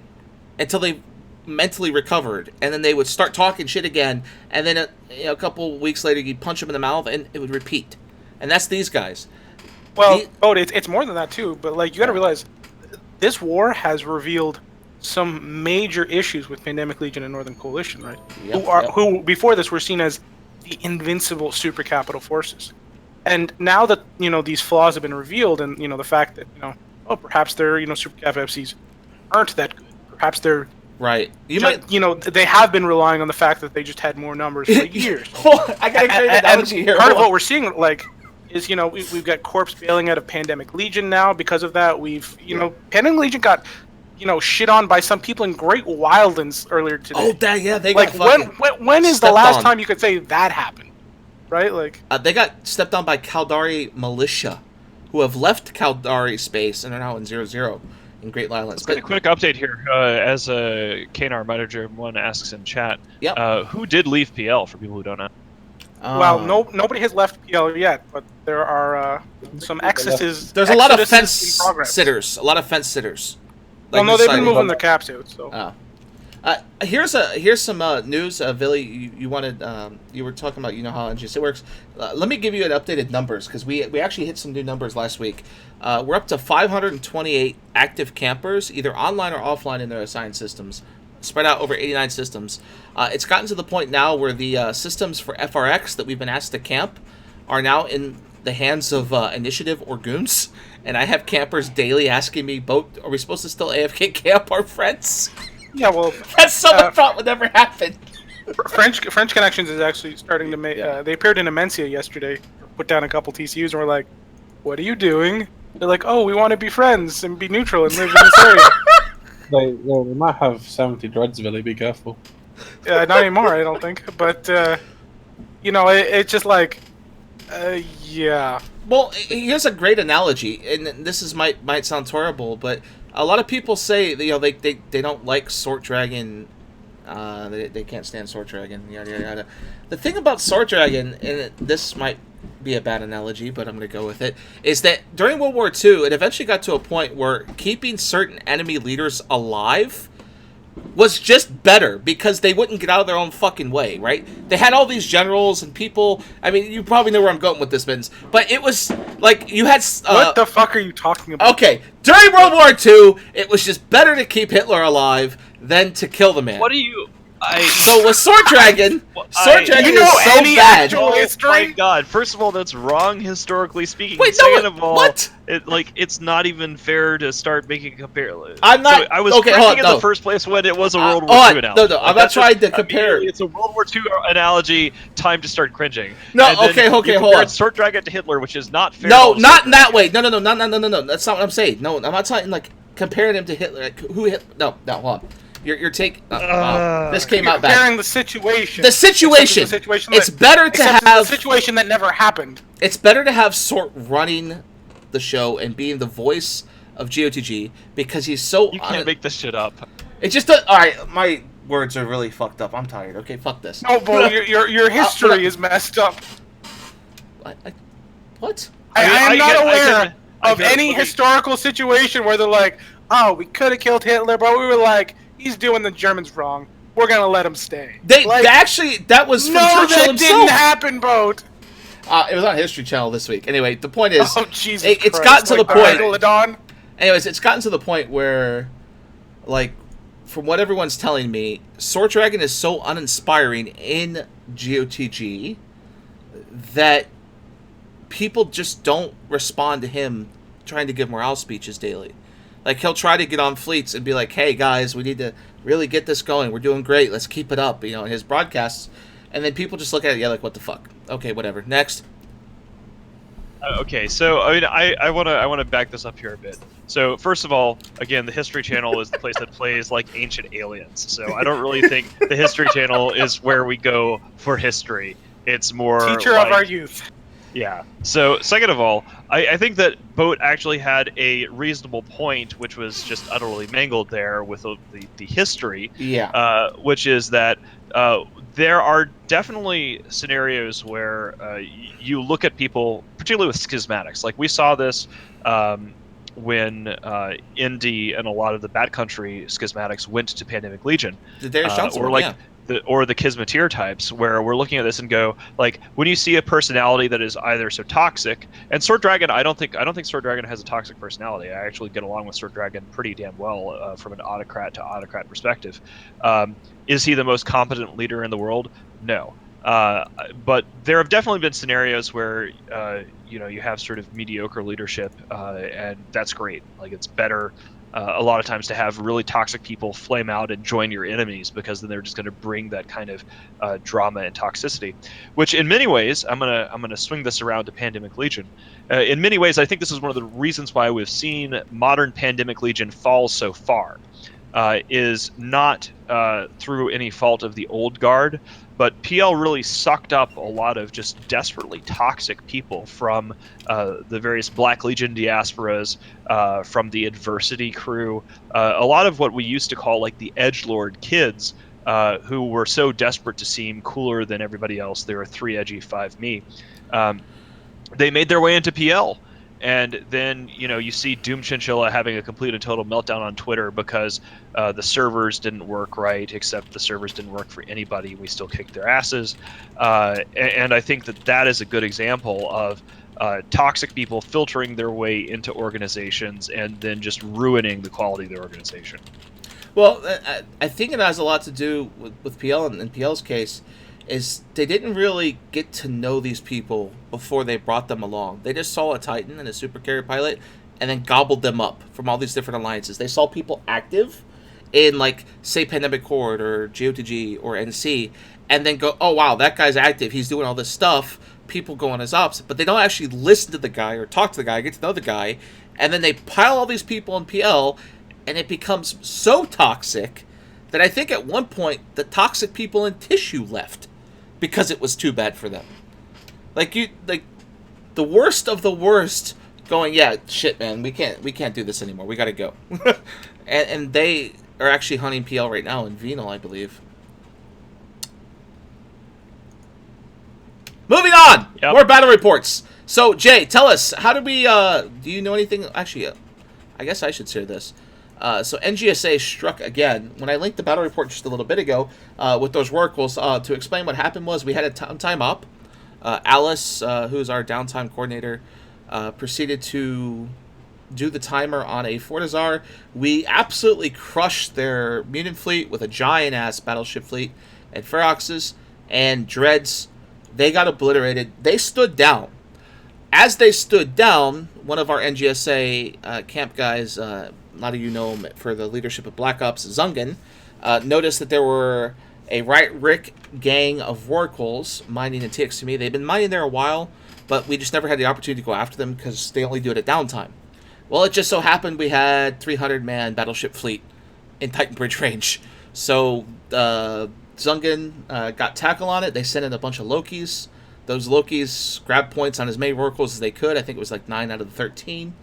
Until they mentally recovered, and then they would start talking shit again, and then a couple weeks later you'd punch them in the mouth and it would repeat. And that's these guys. Well, it's more than that too, but like, you gotta realize this war has revealed some major issues with Pandemic Legion and Northern Coalition, right? Who before this were seen as the invincible super capital forces. And now that these flaws have been revealed, and the fact that perhaps their super cap FCs aren't that good, perhaps they're right. They have been relying on the fact that they just had more numbers for years. I gotta create an analogy here. Part of what we're seeing, like, is we've got Corpse bailing out of Pandemic Legion now because of that. We've Pandemic Legion got shit on by some people in Great Wildlands earlier today. Oh, they got when is the last time you could say that happened? Right, like they got stepped on by Caldari militia, who have left Caldari space and are now in 0-0. In Great Wildlands. A quick update here, as Kanar Manager 1 asks in chat. Yep. Who did leave PL, for people who don't know? Well, nobody has left PL yet, but there are some excesses. There's a lot of fence sitters. A lot of fence sitters. Well, no, they've been moving their caps out. So. Here's some news, Billy. You wanted you were talking about how NGC works. Let me give you an updated numbers because we actually hit some new numbers last week. We're up to 528 active campers, either online or offline in their assigned systems, spread out over 89 systems. It's gotten to the point now where the systems for FRX that we've been asked to camp are now in the hands of Initiative or Goons, and I have campers daily asking me, "Boat, are we supposed to still AFK camp our friends?" Yeah, well, that's someone thought would never happen. French Connections is actually starting to make. They appeared in Amencia yesterday, put down a couple TCUs, and we're like, "What are you doing?" They're like, "Oh, we want to be friends and be neutral and live in this area." They might have 70 dreads, Billy. Be careful. Not anymore, I don't think. But it's just like, yeah. Well, here's a great analogy, and this is might sound horrible, but a lot of people say that, they don't like Sword Dragon. They can't stand Sword Dragon. Yada yada yada. The thing about Sword Dragon, and this might be a bad analogy, but I'm going to go with it, is that during World War II, it eventually got to a point where keeping certain enemy leaders alive was just better because they wouldn't get out of their own fucking way, right? They had all these generals and people. I mean, you probably know where I'm going with this, Vince. But it was like you had. What the fuck are you talking about? Okay, during World War II, it was just better to keep Hitler alive than to kill the man. What do you? So with Sword Dragon, Sword Dragon You know is so any bad. actual- Oh history? my god! First of all, that's wrong historically speaking. Wait, no, Second of all, what? it's not even fair to start making a compare. I'm not- So I was okay, cringing hold on, in no. the first place when it was a World hold War on, II analogy. no, I'm not trying to compare- It's a World War II analogy. Time to start cringing. No, And then okay, you hold compared on. Sword Dragon to Hitler, which is not fair. No, to not Sword in that Dragon. way. No. That's not what I'm saying. No, I'm not talking like comparing him to Hitler. Like, who hit? No, hold on. Your take. Wow. This came You're out bad. comparing the situation. The situation. Except it's It's better to except it's have. a situation that never happened. It's better to have Sort running the show and being the voice of GOTG because he's so. You can't make this shit up. It just does. All right, my words are really fucked up. I'm tired. Okay, fuck this. No, bro, your history is messed up. What? I am not aware of get it. any Okay. historical situation where they're like, oh, we could have killed Hitler, but we were like, he's doing the Germans wrong. We're gonna let him stay. They like, actually that was from no, Churchill that himself. didn't happen, bro. It was on History Channel this week. Anyway, the point is, Oh Jesus it's Christ. gotten to Like the point. Megalodon? Anyways, it's gotten to the point where, like, from what everyone's telling me, Sword Dragon is so uninspiring in GOTG that people just don't respond to him trying to give morale speeches daily. Like, he'll try to get on fleets and be like, hey, guys, we need to really get this going. We're doing great. Let's keep it up, in his broadcasts. And then people just look at it, yeah, like, what the fuck? Okay, whatever. Next. Okay, so I mean, I wanna back this up here a bit. So first of all, again, the History Channel is the place that plays like ancient aliens. So I don't really think the History Channel is where we go for history. It's more Teacher like, of our youth. Yeah. So second of all, I think that Boat actually had a reasonable point, which was just utterly mangled there with the history. Yeah. Which is that there are definitely scenarios where you look at people, particularly with schismatics. Like we saw this when Indy and a lot of the Bat Country schismatics went to Pandemic Legion. The Darius Johnson or one, like yeah. or the Kismatir types, where we're looking at this and go, like, when you see a personality that is either so toxic, and Sword Dragon, I don't think Sword Dragon has a toxic personality. I actually get along with Sword Dragon pretty damn well from an autocrat to autocrat perspective. Is he the most competent leader in the world? No. But there have definitely been scenarios where you have sort of mediocre leadership, and that's great. Like, it's better a lot of times to have really toxic people flame out and join your enemies, because then they're just going to bring that kind of drama and toxicity. Which, in many ways, I'm gonna swing this around to Pandemic Legion. In many ways, I think this is one of the reasons why we've seen modern Pandemic Legion fall so far. Is not through any fault of the old guard, but PL really sucked up a lot of just desperately toxic people from the various Black Legion diasporas, from the Adversity crew, a lot of what we used to call like the edgelord kids, who were so desperate to seem cooler than everybody else. They were 3 edgy, 5 me. They made their way into PL. And then, you see Doom Chinchilla having a complete and total meltdown on Twitter because the servers didn't work right, except the servers didn't work for anybody. We still kicked their asses. And I think that is a good example of toxic people filtering their way into organizations and then just ruining the quality of the organization. Well, I think it has a lot to do with PL, and in PL's case, is they didn't really get to know these people before they brought them along. They just saw a Titan and a super carrier pilot and then gobbled them up from all these different alliances. They saw people active in, like, say, Pandemic Horde or GOTG or NC, and then go, oh, wow, that guy's active. He's doing all this stuff. People go on his ops, but they don't actually listen to the guy or talk to the guy, get to know the guy, and then they pile all these people in PL, and it becomes so toxic that I think at one point the toxic people in Tissue left because it was too bad for them. Like the worst of the worst going, yeah, shit, man, we can't do this anymore. We got to go. and they are actually hunting PL right now in Venal, I believe. Moving on. Yep. More battle reports. So, Jay, tell us, how did we do you know anything? Actually, I guess I should share this. So NGSA struck again. When I linked the battle report just a little bit ago with those workers, to explain what happened was we had a time up. Alice, who's our downtime coordinator, proceeded to do the timer on a Fortizar. We absolutely crushed their mutant fleet with a giant-ass battleship fleet and Feroxes and Dreads. They got obliterated. They stood down. As they stood down, one of our NGSA camp guys, a lot of you know him for the leadership of Black Ops, Zungen, noticed that there were a Right Rick gang of Rorquals mining in TXME. They've been mining there a while, but we just never had the opportunity to go after them because they only do it at downtime. Well, it just so happened we had 300-man battleship fleet in Titan Bridge range. So Zungen got tackle on it. They sent in a bunch of Lokis. Those Lokis grabbed points on as many Rorquals as they could. I think it was like 9 out of the 13.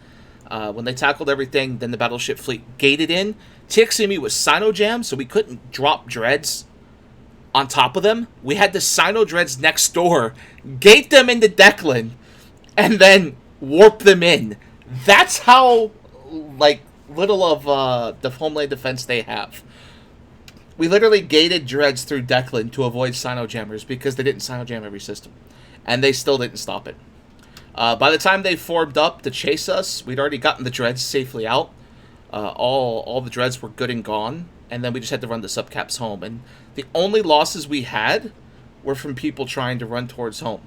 When they tackled everything, then the battleship fleet gated in. TXME was Sinojam, so we couldn't drop Dreads on top of them. We had the Sino Dreads next door, gate them into Declan, and then warp them in. That's how, like, little of the Homeland defense they have. We literally gated Dreads through Declan to avoid Sino-Jammers because they didn't Sino-Jam every system. And they still didn't stop it. By the time they formed up to chase us, we'd already gotten the Dreads safely out. All the Dreads were good and gone. And then we just had to run the subcaps home. And the only losses we had were from people trying to run towards home.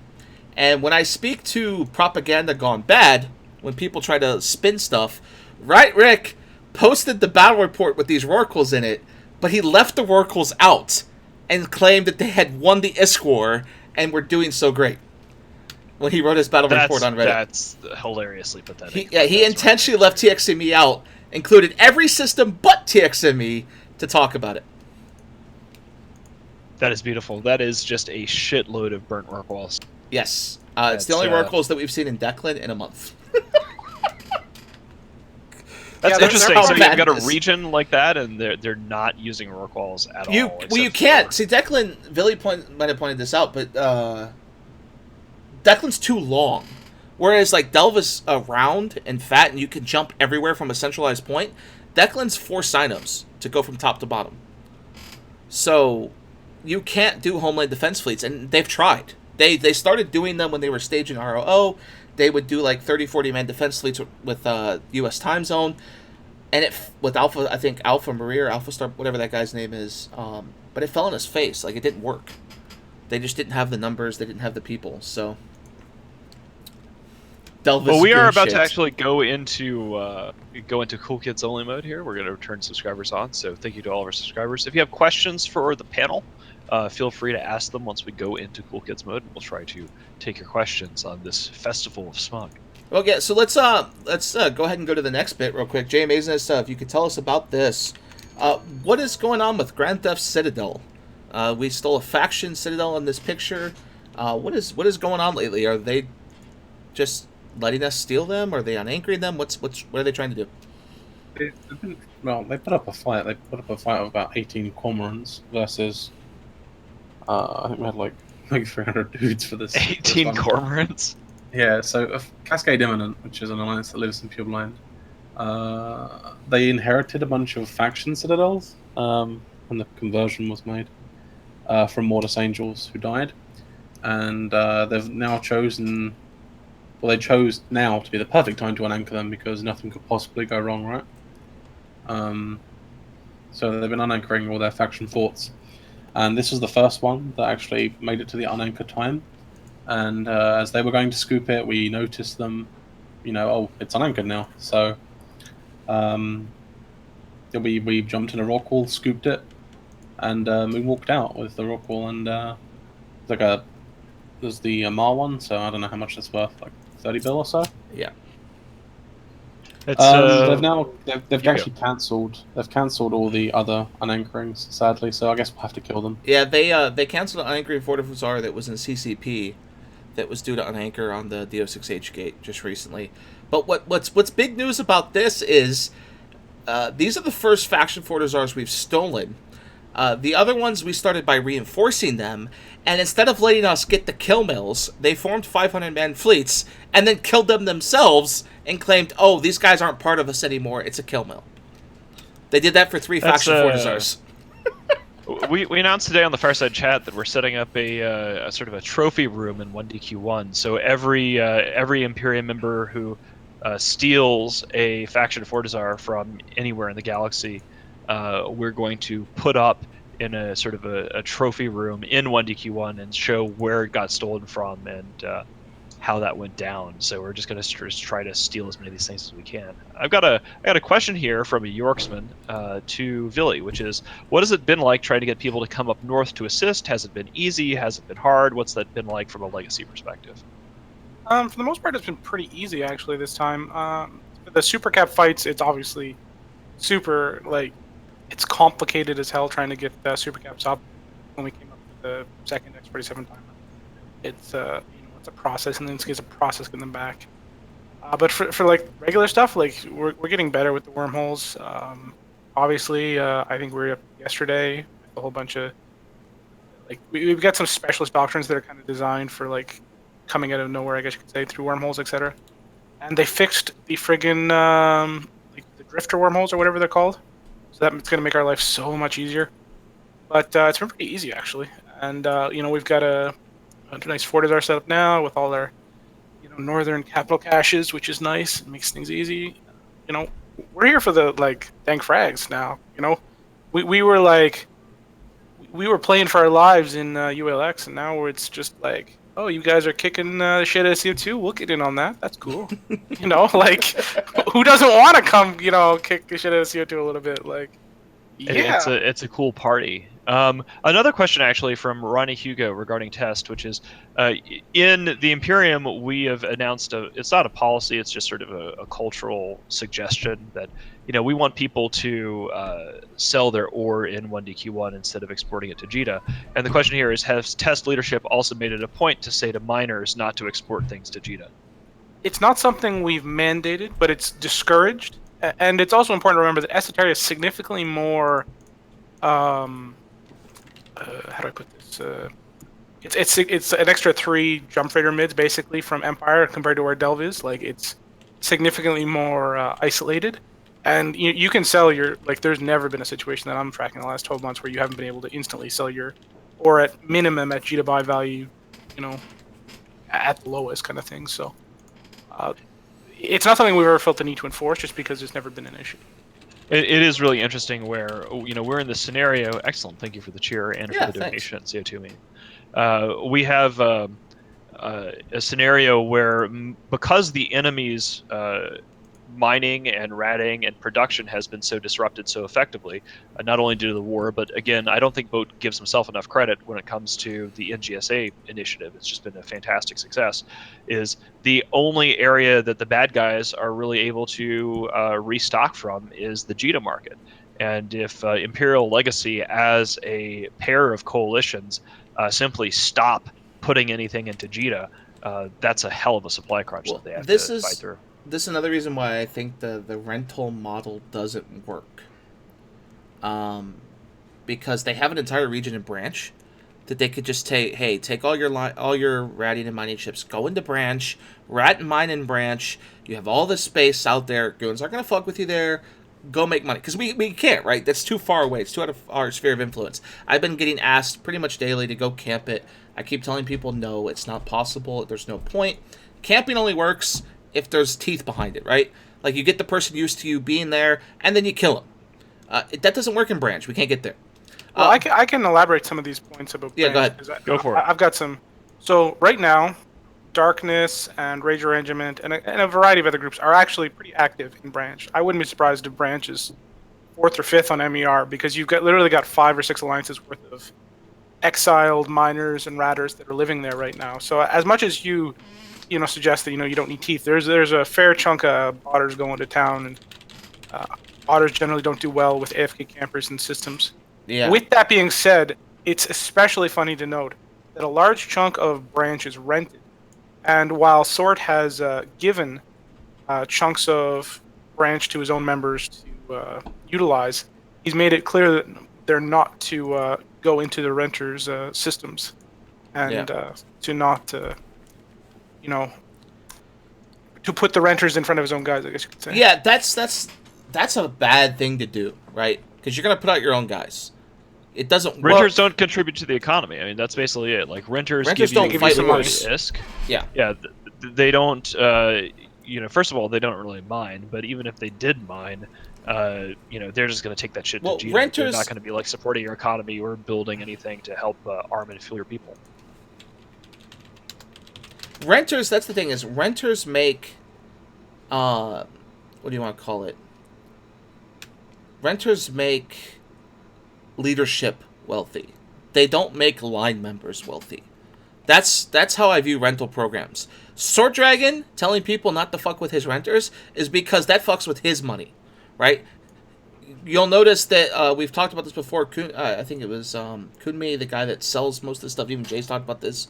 And when I speak to propaganda gone bad, when people try to spin stuff, Right Rick posted the battle report with these Rorquals in it, but he left the Rorquals out and claimed that they had won the ISK war and were doing so great when he wrote his battle report on Reddit. That's hilariously pathetic. He intentionally left TXME out, included every system but TXME to talk about it. That is beautiful. That is just a shitload of burnt Rorquals. Yes. It's the only Rorquals that we've seen in Declan in a month. That's Yeah, interesting. they're So you've got a madness. region like that, and they're not using Rorquals at all. You except can't. for- See, Declan, Billy might have pointed this out, but Declan's too long. Whereas, like, Delve is round and fat, and you can jump everywhere from a centralized point. Declan's 4 Sinos to go from top to bottom. So, you can't do Homeland Defense fleets, and they've tried. They started doing them when they were staging ROO. They would do, like, 30, 40-man defense fleets with U.S. time zone. And with Alpha, I think Alpha Maria or Alpha Star, whatever that guy's name is. But it fell in his face. Like, it didn't work. They just didn't have the numbers. They didn't have the people. So, Delve Well, is we are doing about shit. to actually go into Cool Kids Only mode here. We're going to return subscribers on, so thank you to all of our subscribers. If you have questions for the panel, feel free to ask them once we go into Cool Kids mode. We'll try to take your questions on this festival of smog. Okay, so let's go ahead and go to the next bit real quick. Jay Amaziness, if you could tell us about this. What is going on with Grand Theft Citadel? We stole a faction Citadel in this picture. What is going on lately? Are they just letting us steal them? Are they unanchoring them? What are they trying to do? They put up a fight. They put up a fight of about 18 Cormorants versus. I think we had like 300 dudes for this. 18 this one. Cormorants? Yeah, so Cascade Imminent, which is an alliance that lives in Pure Blind, they inherited a bunch of faction citadels when the conversion was made from Mortis Angels who died, and they've now chosen. Well, they chose now to be the perfect time to unanchor them because nothing could possibly go wrong, right? So they've been unanchoring all their faction forts, and this was the first one that actually made it to the unanchor time. And as they were going to scoop it, we noticed them, it's unanchored now. So we jumped in a rock wall, scooped it, and we walked out with the rock wall. And there's the Mar one, so I don't know how much that's worth, like 30 bill or so. Yeah. It's, They've actually cancelled. They've cancelled all the other unanchorings, sadly. So I guess we'll have to kill them. Yeah, they canceled an unanchoring Fortifizar that was in CCP that was due to unanchor on the DO6H gate just recently. But what's big news about this is these are the first faction Fortizars we've stolen. The other ones we started by reinforcing them, and instead of letting us get the kill mills, they formed 500-man fleets and then killed them themselves and claimed, oh, these guys aren't part of us anymore, it's a kill mill. They did that for 3 faction Fortizars. We announced today on the Fireside Chat that we're setting up a sort of a trophy room in 1DQ1. So every Imperium member who steals a faction Fortizar from anywhere in the galaxy, we're going to put up in a sort of a trophy room in 1DQ1 and show where it got stolen from and how that went down. So we're just going to try to steal as many of these things as we can. I got a question here from a Yorksman to Villy, which is, what has it been like trying to get people to come up north to assist? Has it been easy? Has it been hard? What's that been like from a legacy perspective? For the most part, it's been pretty easy actually this time. The super cap fights, it's obviously super it's complicated as hell trying to get the super caps up. When we came up with the second X47 timer, it's it's a process, and then it's a process getting them back. But for like regular stuff, like we're getting better with the wormholes. Obviously, I think we were up yesterday with a whole bunch of we've got some specialist doctrines that are kind of designed for coming out of nowhere, I guess you could say, through wormholes, etc. And they fixed the friggin' the drifter wormholes or whatever they're called, so that's going to make our life so much easier. But it's been pretty easy actually, and we've got a nice Fortizar set up now with all our northern capital caches, which is nice. It makes things easy. We're here for the dank frags now. We were playing for our lives in ULX, and now it's just oh, you guys are kicking the shit out of CO2. We'll get in on that. That's cool. Who doesn't want to come kick the shit out of CO2 a little bit? Yeah, it's a cool party. Another question actually from Ronnie Hugo regarding test, which is in the Imperium we have announced it's not a policy, it's just sort of a cultural suggestion that we want people to sell their ore in 1DQ1 instead of exporting it to JITA. And the question here is, has test leadership also made it a point to say to miners not to export things to JITA? It's not something we've mandated, but it's discouraged. And it's also important to remember that Esoteria is significantly more how do I put this? It's an extra 3 jump freighter mids basically from Empire compared to where Delve is. It's significantly more isolated, and you can sell your There's never been a situation that I'm tracking in the last 12 months where you haven't been able to instantly sell your, or at minimum at JITA buy value, at the lowest kind of thing. So it's not something we've ever felt the need to enforce, just because it's never been an issue. It is really interesting where we're in this scenario. Excellent, thank you for the cheer and for the donation at CO2 meeting. We have a scenario where because the enemy's mining and ratting and production has been so disrupted so effectively, not only due to the war, but again, I don't think Boat gives himself enough credit when it comes to the NGSA initiative. It's just been a fantastic success. Is the only area that the bad guys are really able to restock from is the JITA market. And if Imperial Legacy as a pair of coalitions simply stop putting anything into JITA, that's a hell of a supply crunch that they have to fight through. This is another reason why I think the rental model doesn't work. Because they have an entire region in Branch that they could just take all your ratting and mining ships, go into Branch, rat and mine in Branch. You have all this space out there. Goons aren't gonna fuck with you there. Go make money, because we can't, right? That's too far away. It's too out of our sphere of influence. I've been getting asked pretty much daily to go camp it. I keep telling people, no, it's not possible. There's no point. Camping only works if there's teeth behind it, right? You get the person used to you being there, and then you kill them. That doesn't work in Branch. We can't get there. Well, I can elaborate some of these points about Branch. Yeah, go ahead. Go for it. I've got some. So right now, Darkness and Rager Regiment and a variety of other groups are actually pretty active in Branch. I wouldn't be surprised if Branch is 4th or 5th on MER, because you've literally got 5 or 6 alliances worth of exiled miners and ratters that are living there right now. So as much as you suggest that you don't need teeth, there's a fair chunk of otters going to town, and otters generally don't do well with AFK campers and systems. Yeah. With that being said, it's especially funny to note that a large chunk of Branch is rented, and while Sort has given chunks of Branch to his own members to utilize, he's made it clear that they're not to go into the renters' systems, and to not to put the renters in front of his own guys, I guess you could say. Yeah, that's a bad thing to do, right? Because you're gonna put out your own guys. It doesn't. Renters don't contribute to the economy. I mean, that's basically it. Renters give don't you fight some wars. ISK. Yeah. Yeah, they don't. first of all, they don't really mine, but even if they did mine, they're just going to take that shit Well, to Gina. renters- They're not going to be like supporting your economy or building anything to help arm and fuel your people. Renters, that's the thing, is renters make, what do you want to call it? Renters make leadership wealthy. They don't make line members wealthy. That's how I view rental programs. Sword Dragon telling people not to fuck with his renters is because that fucks with his money, right? You'll notice that we've talked about this before. I think it was Kunmi, the guy that sells most of the stuff. Even Jay's talked about this.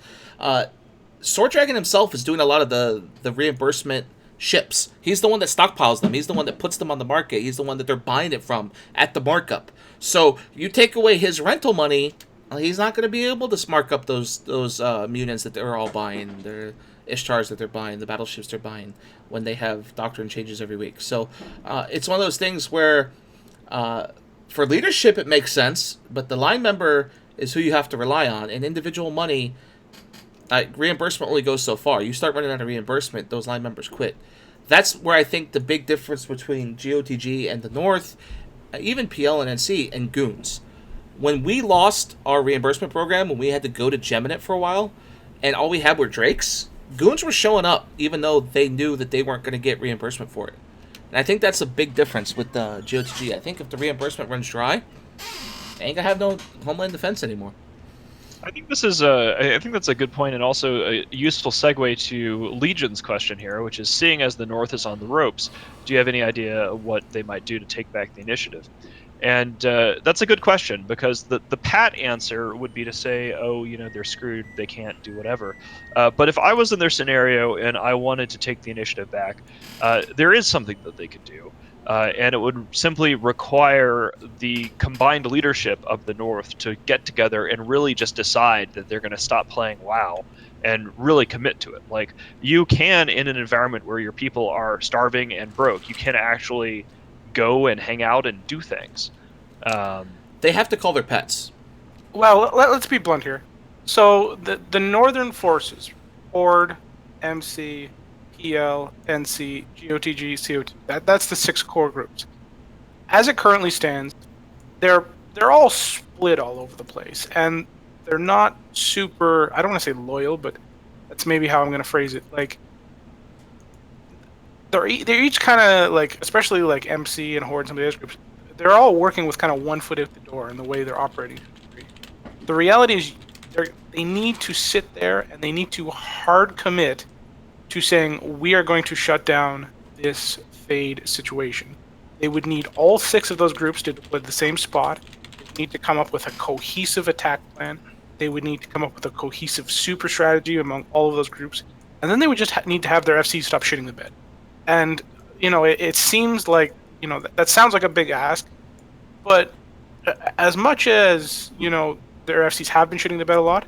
Sword Dragon himself is doing a lot of the reimbursement ships. He's the one that stockpiles them. He's the one that puts them on the market. He's the one that they're buying it from at the markup. So you take away his rental money, he's not going to be able to mark up those mutants that they're all buying, their Ishtars that they're buying, the battleships they're buying when they have doctrine changes every week. So it's one of those things where for leadership it makes sense, but the line member is who you have to rely on, and individual money. Reimbursement only goes so far. You start running out of reimbursement, those line members quit. That's where I think the big difference between GOTG and the North, even PL and NC, and Goons. When we lost our reimbursement program, when we had to go to Geminate for a while, and all we had were Drakes, Goons were showing up, even though they knew that they weren't going to get reimbursement for it. And I think that's a big difference with GOTG. I think if the reimbursement runs dry, they ain't going to have no Homeland Defense anymore. I think this is I think that's a good point, and also a useful segue to Legion's question here, which is, seeing as the North is on the ropes, do you have any idea what they might do to take back the initiative? And that's a good question, because the pat answer would be to say, oh, they're screwed, they can't do whatever. But if I was in their scenario and I wanted to take the initiative back, there is something that they could do. And it would simply require the combined leadership of the North to get together and really just decide that they're going to stop playing WoW and really commit to it. Like, you can, in an environment where your people are starving and broke, you can actually go and hang out and do things. They have to call their pets. Well, let's be blunt here. So the Northern forces, Horde, MC, PL, NC, GOTG, COT, that's the 6 core groups. As it currently stands, they're all split all over the place, and they're not super, I don't want to say loyal, but that's maybe how I'm going to phrase it. Like, they're each kind of, like, especially like MC and Horde and some of the other groups, they're all working with kind of one foot at the door in the way they're operating. The reality is they need to sit there and they need to hard commit to saying, we are going to shut down this Fade situation. They would need all 6 of those groups to deploy the same spot. They would need to come up with a cohesive attack plan. They would need to come up with a cohesive super strategy among all of those groups. And then they would just need to have their FC stop shitting the bed. And, it seems like, that sounds like a big ask. But as much as, their FCs have been shitting the bed a lot,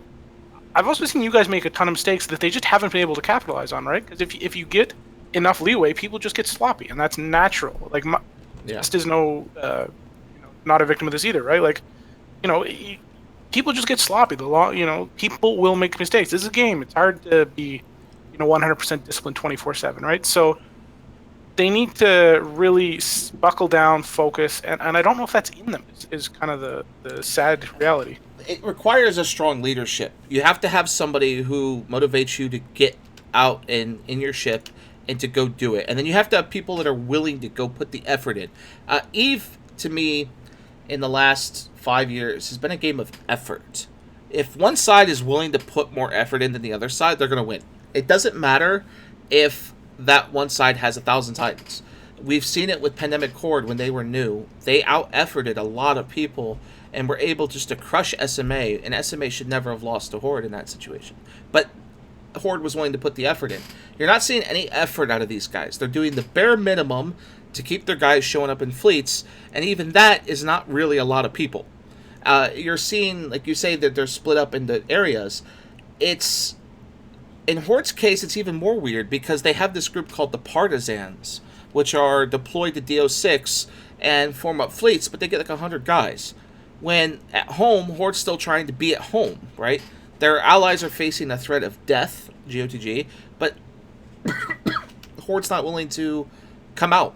I've also seen you guys make a ton of mistakes that they just haven't been able to capitalize on, right? Because if you get enough leeway, people just get sloppy, and that's natural. Like, Just is not a victim of this either, right? Like, people just get sloppy. People will make mistakes. This is a game. It's hard to be, 100% disciplined 24/7, right? So they need to really buckle down, focus, and I don't know if that's in them. Is kind of the sad reality. It requires a strong leadership. You have to have somebody who motivates you to get out in your ship and to go do it. And then you have to have people that are willing to go put the effort in. EVE, to me, in the last 5 years, has been a game of effort. If one side is willing to put more effort in than the other side, they're going to win. It doesn't matter if that one side has 1,000 Titans. We've seen it with Pandemic Horde when they were new. They out-efforted a lot of people and were able just to crush SMA, and SMA should never have lost to Horde in that situation. But Horde was willing to put the effort in. You're not seeing any effort out of these guys. They're doing the bare minimum to keep their guys showing up in fleets, and even that is not really a lot of people. You're seeing, like you say, that they're split up into areas. It's, in Horde's case, it's even more weird because they have this group called the Partisans, which are deployed to DO6 and form up fleets, but they get like 100 guys. When at home, Horde's still trying to be at home, right? Their allies are facing a threat of death, GOTG, but support's not willing to come out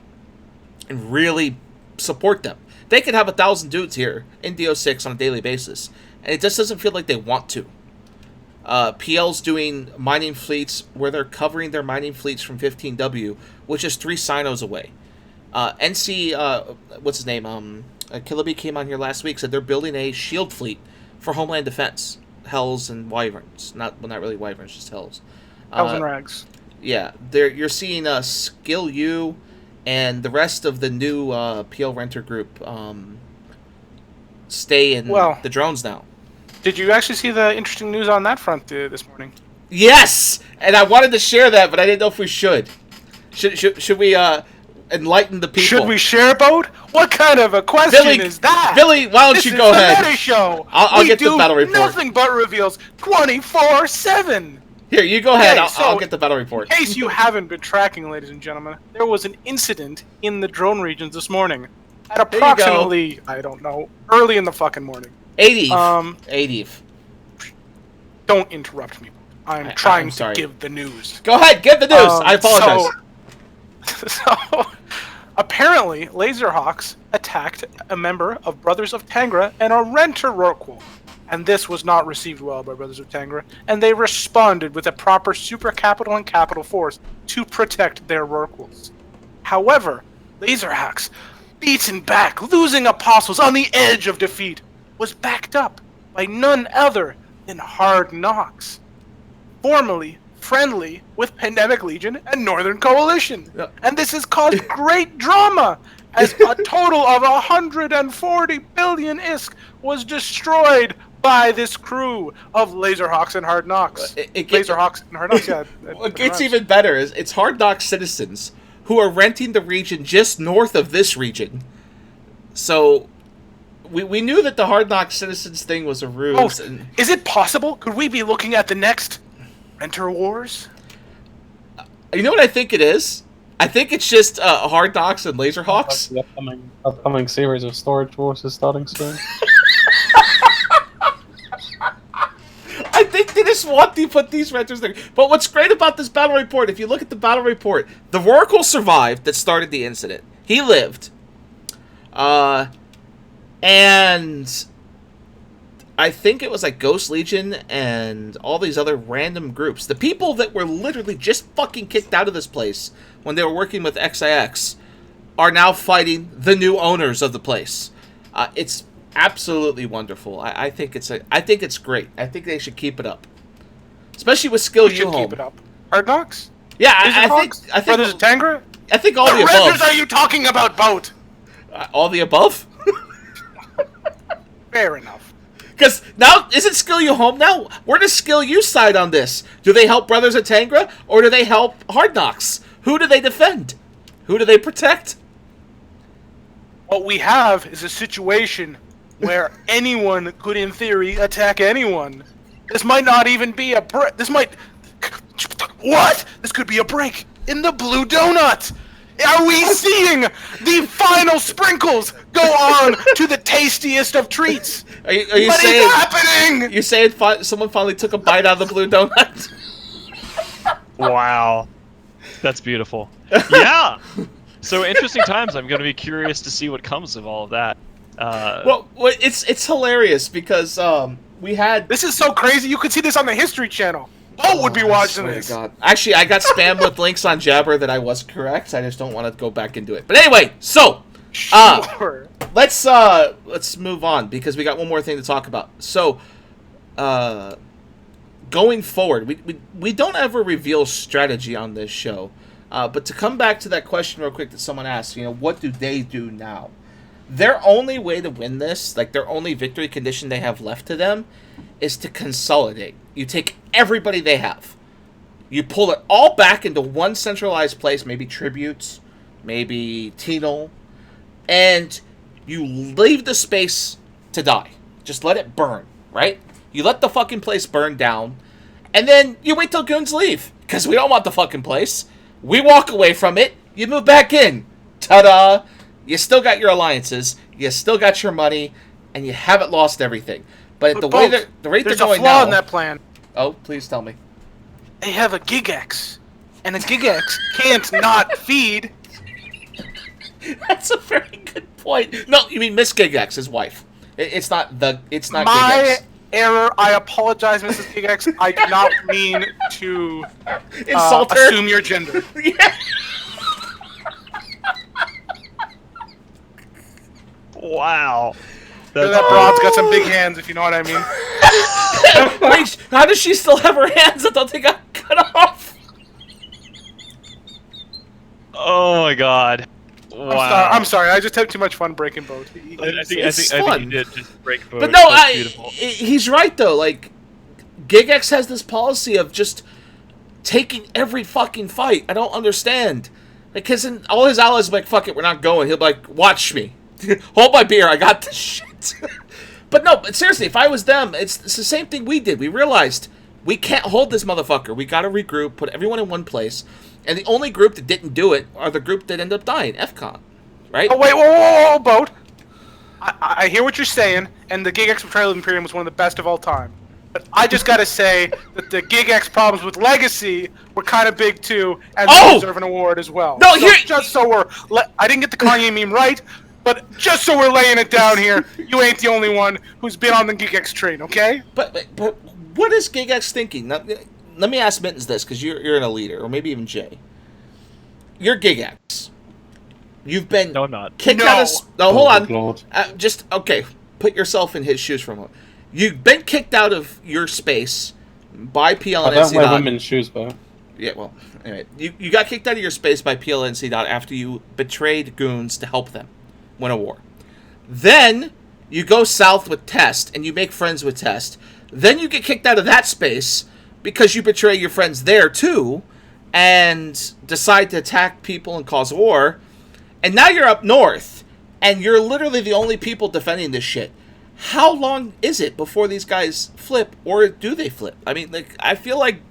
and really support them. They could have 1,000 dudes here in DO6 on a daily basis, and it just doesn't feel like they want to. PL's doing mining fleets where they're covering their mining fleets from 15W, which is 3 Sinos away. NC, what's his name? Killaby came on here last week, said they're building a shield fleet for Homeland Defense. Hells and Wyverns. Not really Wyverns, just Hells. Hells and Rags. Yeah, you're seeing Skill U and the rest of the new PL Renter group stay in the drones now. Did you actually see the interesting news on that front this morning? Yes! And I wanted to share that, but I didn't know if we should. Should we enlighten the people? Should we share boat? What kind of a question is that? Billy, why don't you go ahead? This is the Meta Show. I'll get the battle report. Nothing but reveals 24/7. Here, you go ahead. Okay, I'll get the battle report. In case you haven't been tracking, ladies and gentlemen, there was an incident in the drone regions this morning. At approximately, I don't know, early in the fucking morning. 80. Don't interrupt me. I'm trying to give the news. Go ahead, give the news. I apologize. So, apparently, Laserhawks attacked a member of Brothers of Tangra and a Renter Rorqual. And this was not received well by Brothers of Tangra, and they responded with a proper super capital and capital force to protect their Rorquals. However, Laserhawks, beaten back, losing apostles on the edge of defeat, was backed up by none other than Hard Knocks, formerly friendly with Pandemic Legion and Northern Coalition. Yep. And this has caused great drama, as a total of 140 billion ISK was destroyed by this crew of Laserhawks and Hard Knocks. Laserhawks and Hard Knocks, yeah. What gets even better is it's Hard Knocks citizens who are renting the region just north of this region. So we knew that the Hard Knocks citizens thing was a ruse. Is it possible? Could we be looking at the next Renter Wars? You know what I think it is? I think it's just Hard Knocks and Laserhawks. The upcoming series of Storage Wars is starting soon. I think they just want to put these renters there. But what's great about this battle report, if you look at the battle report, the Rorqual survived that started the incident. He lived. And I think it was like Ghost Legion and all these other random groups. The people that were literally just fucking kicked out of this place when they were working with XIX are now fighting the new owners of the place. It's absolutely wonderful. I think it's great. I think they should keep it up, especially with Skill U Home. Keep it up. Hard Knocks? Yeah, I think Brothers of Tangra? I think all the above. above. What are you talking about, boat? All the above. Fair enough. Because now, isn't Skill U Home now? Where does Skill U side on this? Do they help Brothers of Tangra, or do they help Hard Knocks? Who do they defend? Who do they protect? What we have is a situation where anyone could, in theory, attack anyone. This might not even be a break. This might... What? This could be a break in the Blue Donut! Are we seeing the final sprinkles go on to the tastiest of treats? Are you what saying, is happening? You're saying someone finally took a bite out of the Blue Donut? Wow. That's beautiful. Yeah! So interesting times. I'm going to be curious to see what comes of all of that. Well, it's hilarious because we had... This is so crazy. You could see this on the History Channel. Who would be watching this? God. Actually, I got spammed with links on Jabber that I was correct. I just don't want to go back into it. But anyway, so sure. Let's move on because we got one more thing to talk about. So, going forward, we don't ever reveal strategy on this show. But to come back to that question real quick that someone asked, what do they do now? Their only way to win this, like their only victory condition they have left to them, is to consolidate. You take everybody they have. You pull it all back into one centralized place, maybe Tributes, maybe Tenal, and you leave the space to die. Just let it burn, right? You let the fucking place burn down, and then you wait till goons leave, because we don't want the fucking place. We walk away from it, you move back in. Ta-da! You still got your alliances, you still got your money, and you haven't lost everything. But the rate they're going now... There's a flaw in that plan. Oh, please tell me. They have a Gigax and a Gigax can't not feed. That's a very good point. No, you mean Miss Gigax, his wife. It's not My Gigax. error. I apologize, Mrs. Gigax. I did not mean to Insult her. assume your gender. Yeah. Wow. That broad's got some big hands, if you know what I mean. Wait, how does she still have her hands? I thought they got cut off. Oh my god. Wow. I'm sorry. I just had too much fun breaking boat. I think fun. you did just break both. But no, That's beautiful. he's right though. Like, Gigax has this policy of just taking every fucking fight. I don't understand. Because all his allies are like, fuck it, we're not going. He'll be like, watch me. Hold my beer, I got this shit. But no, but seriously, if I was them, it's the same thing we did. We realized we can't hold this motherfucker. We gotta regroup, put everyone in one place. And the only group that didn't do it are the group that ended up dying, FCON. Right? Oh, wait, whoa, boat. I hear what you're saying, and the Gigax Betrayal of Imperium was one of the best of all time. But I just gotta say that the Gigax problems with Legacy were kind of big too, and they deserve an award as well. No, so just so we're... I didn't get the Kanye meme right, but just so we're laying it down here, you ain't the only one who's been on the Gigax train, okay? But what is Gigax thinking? Now, let me ask Mittens this, because you're a leader, or maybe even Jay. You're Gigax. You've been No, I'm not. kicked No. out of... No, hold on. Lord. Okay, put yourself in his shoes for a moment. You've been kicked out of your space by PL I and don't wear NC. women's shoes, though. Yeah, well, anyway. You got kicked out of your space by PL and NC after you betrayed goons to help them win a war. Then you go south with Test, and you make friends with Test. Then you get kicked out of that space because you betray your friends there, too, and decide to attack people and cause war. And now you're up north, and you're literally the only people defending this shit. How long is it before these guys flip, or do they flip? I mean, like, I feel like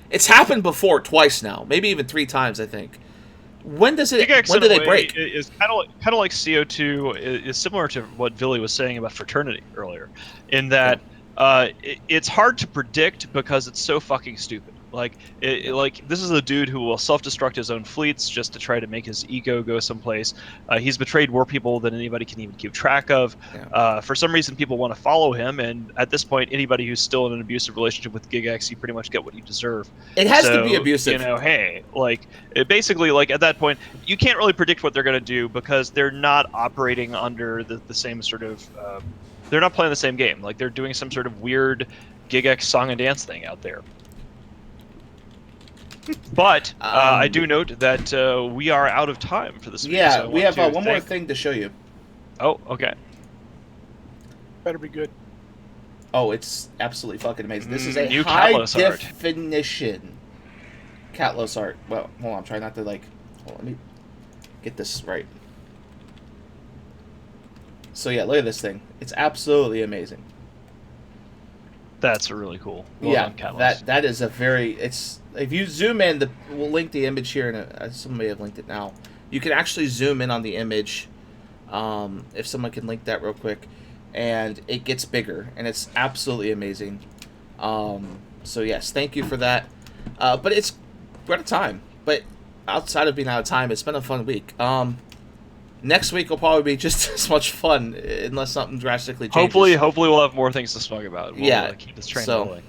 it's happened before twice now, maybe even 3 times, I think. When does it? Gigax, When in do a they way, break? Is kind of like CO2 is similar to what Villy was saying about Fraternity earlier, in that it's hard to predict because it's so fucking stupid. Like, this is a dude who will self-destruct his own fleets just to try to make his ego go someplace. He's betrayed more people than anybody can even keep track of. Yeah. For some reason, people want to follow him, and at this point, anybody who's still in an abusive relationship with Gigax, you pretty much get what you deserve. It has to So, be abusive. You know, hey, like, it basically, like, at that point, you can't really predict what they're going to do because they're not operating under the same sort of... they're not playing the same game. Like, they're doing some sort of weird Gigax song and dance thing out there. But I do note that we are out of time for this video. Yeah, so I we want have to one more thank- thing to show you. Oh, okay. Better be good. Oh, it's absolutely fucking amazing. This is a New high Catlos art. definition Catlos art. Well, hold on, try not to hold on, let me get this right. So yeah, look at this thing. It's absolutely amazing. That's really cool. Well Yeah, done, Catalyst. that is a very... It's if you zoom in, we'll link the image here, and somebody have linked it now. You can actually zoom in on the image, if someone can link that real quick, and it gets bigger, and it's absolutely amazing. So yes, thank you for that. But we're out of time. But outside of being out of time, it's been a fun week. Next week will probably be just as much fun, unless something drastically changes. Hopefully we'll have more things to talk about. We'll, Yeah, keep this train so- rolling.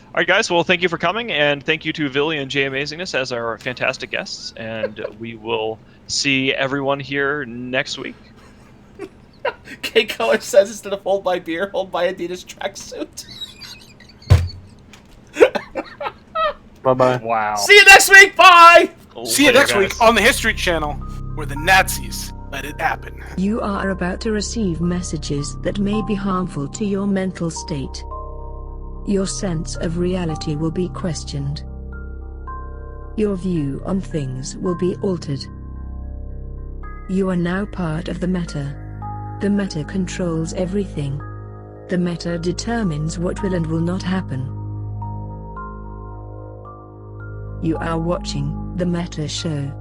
All right, guys. Well, thank you for coming, and thank you to Villy and Jay Amazingness as our fantastic guests. And we will see everyone here next week. K Color says instead of hold my beer, hold my Adidas tracksuit. Bye-bye. Wow. See you next week. Bye. See you Later, next guys. week on the History Channel, where the Nazis let it happen. You are about to receive messages that may be harmful to your mental state. Your sense of reality will be questioned. Your view on things will be altered. You are now part of the meta. The meta controls everything. The meta determines what will and will not happen. You are watching The Meta Show.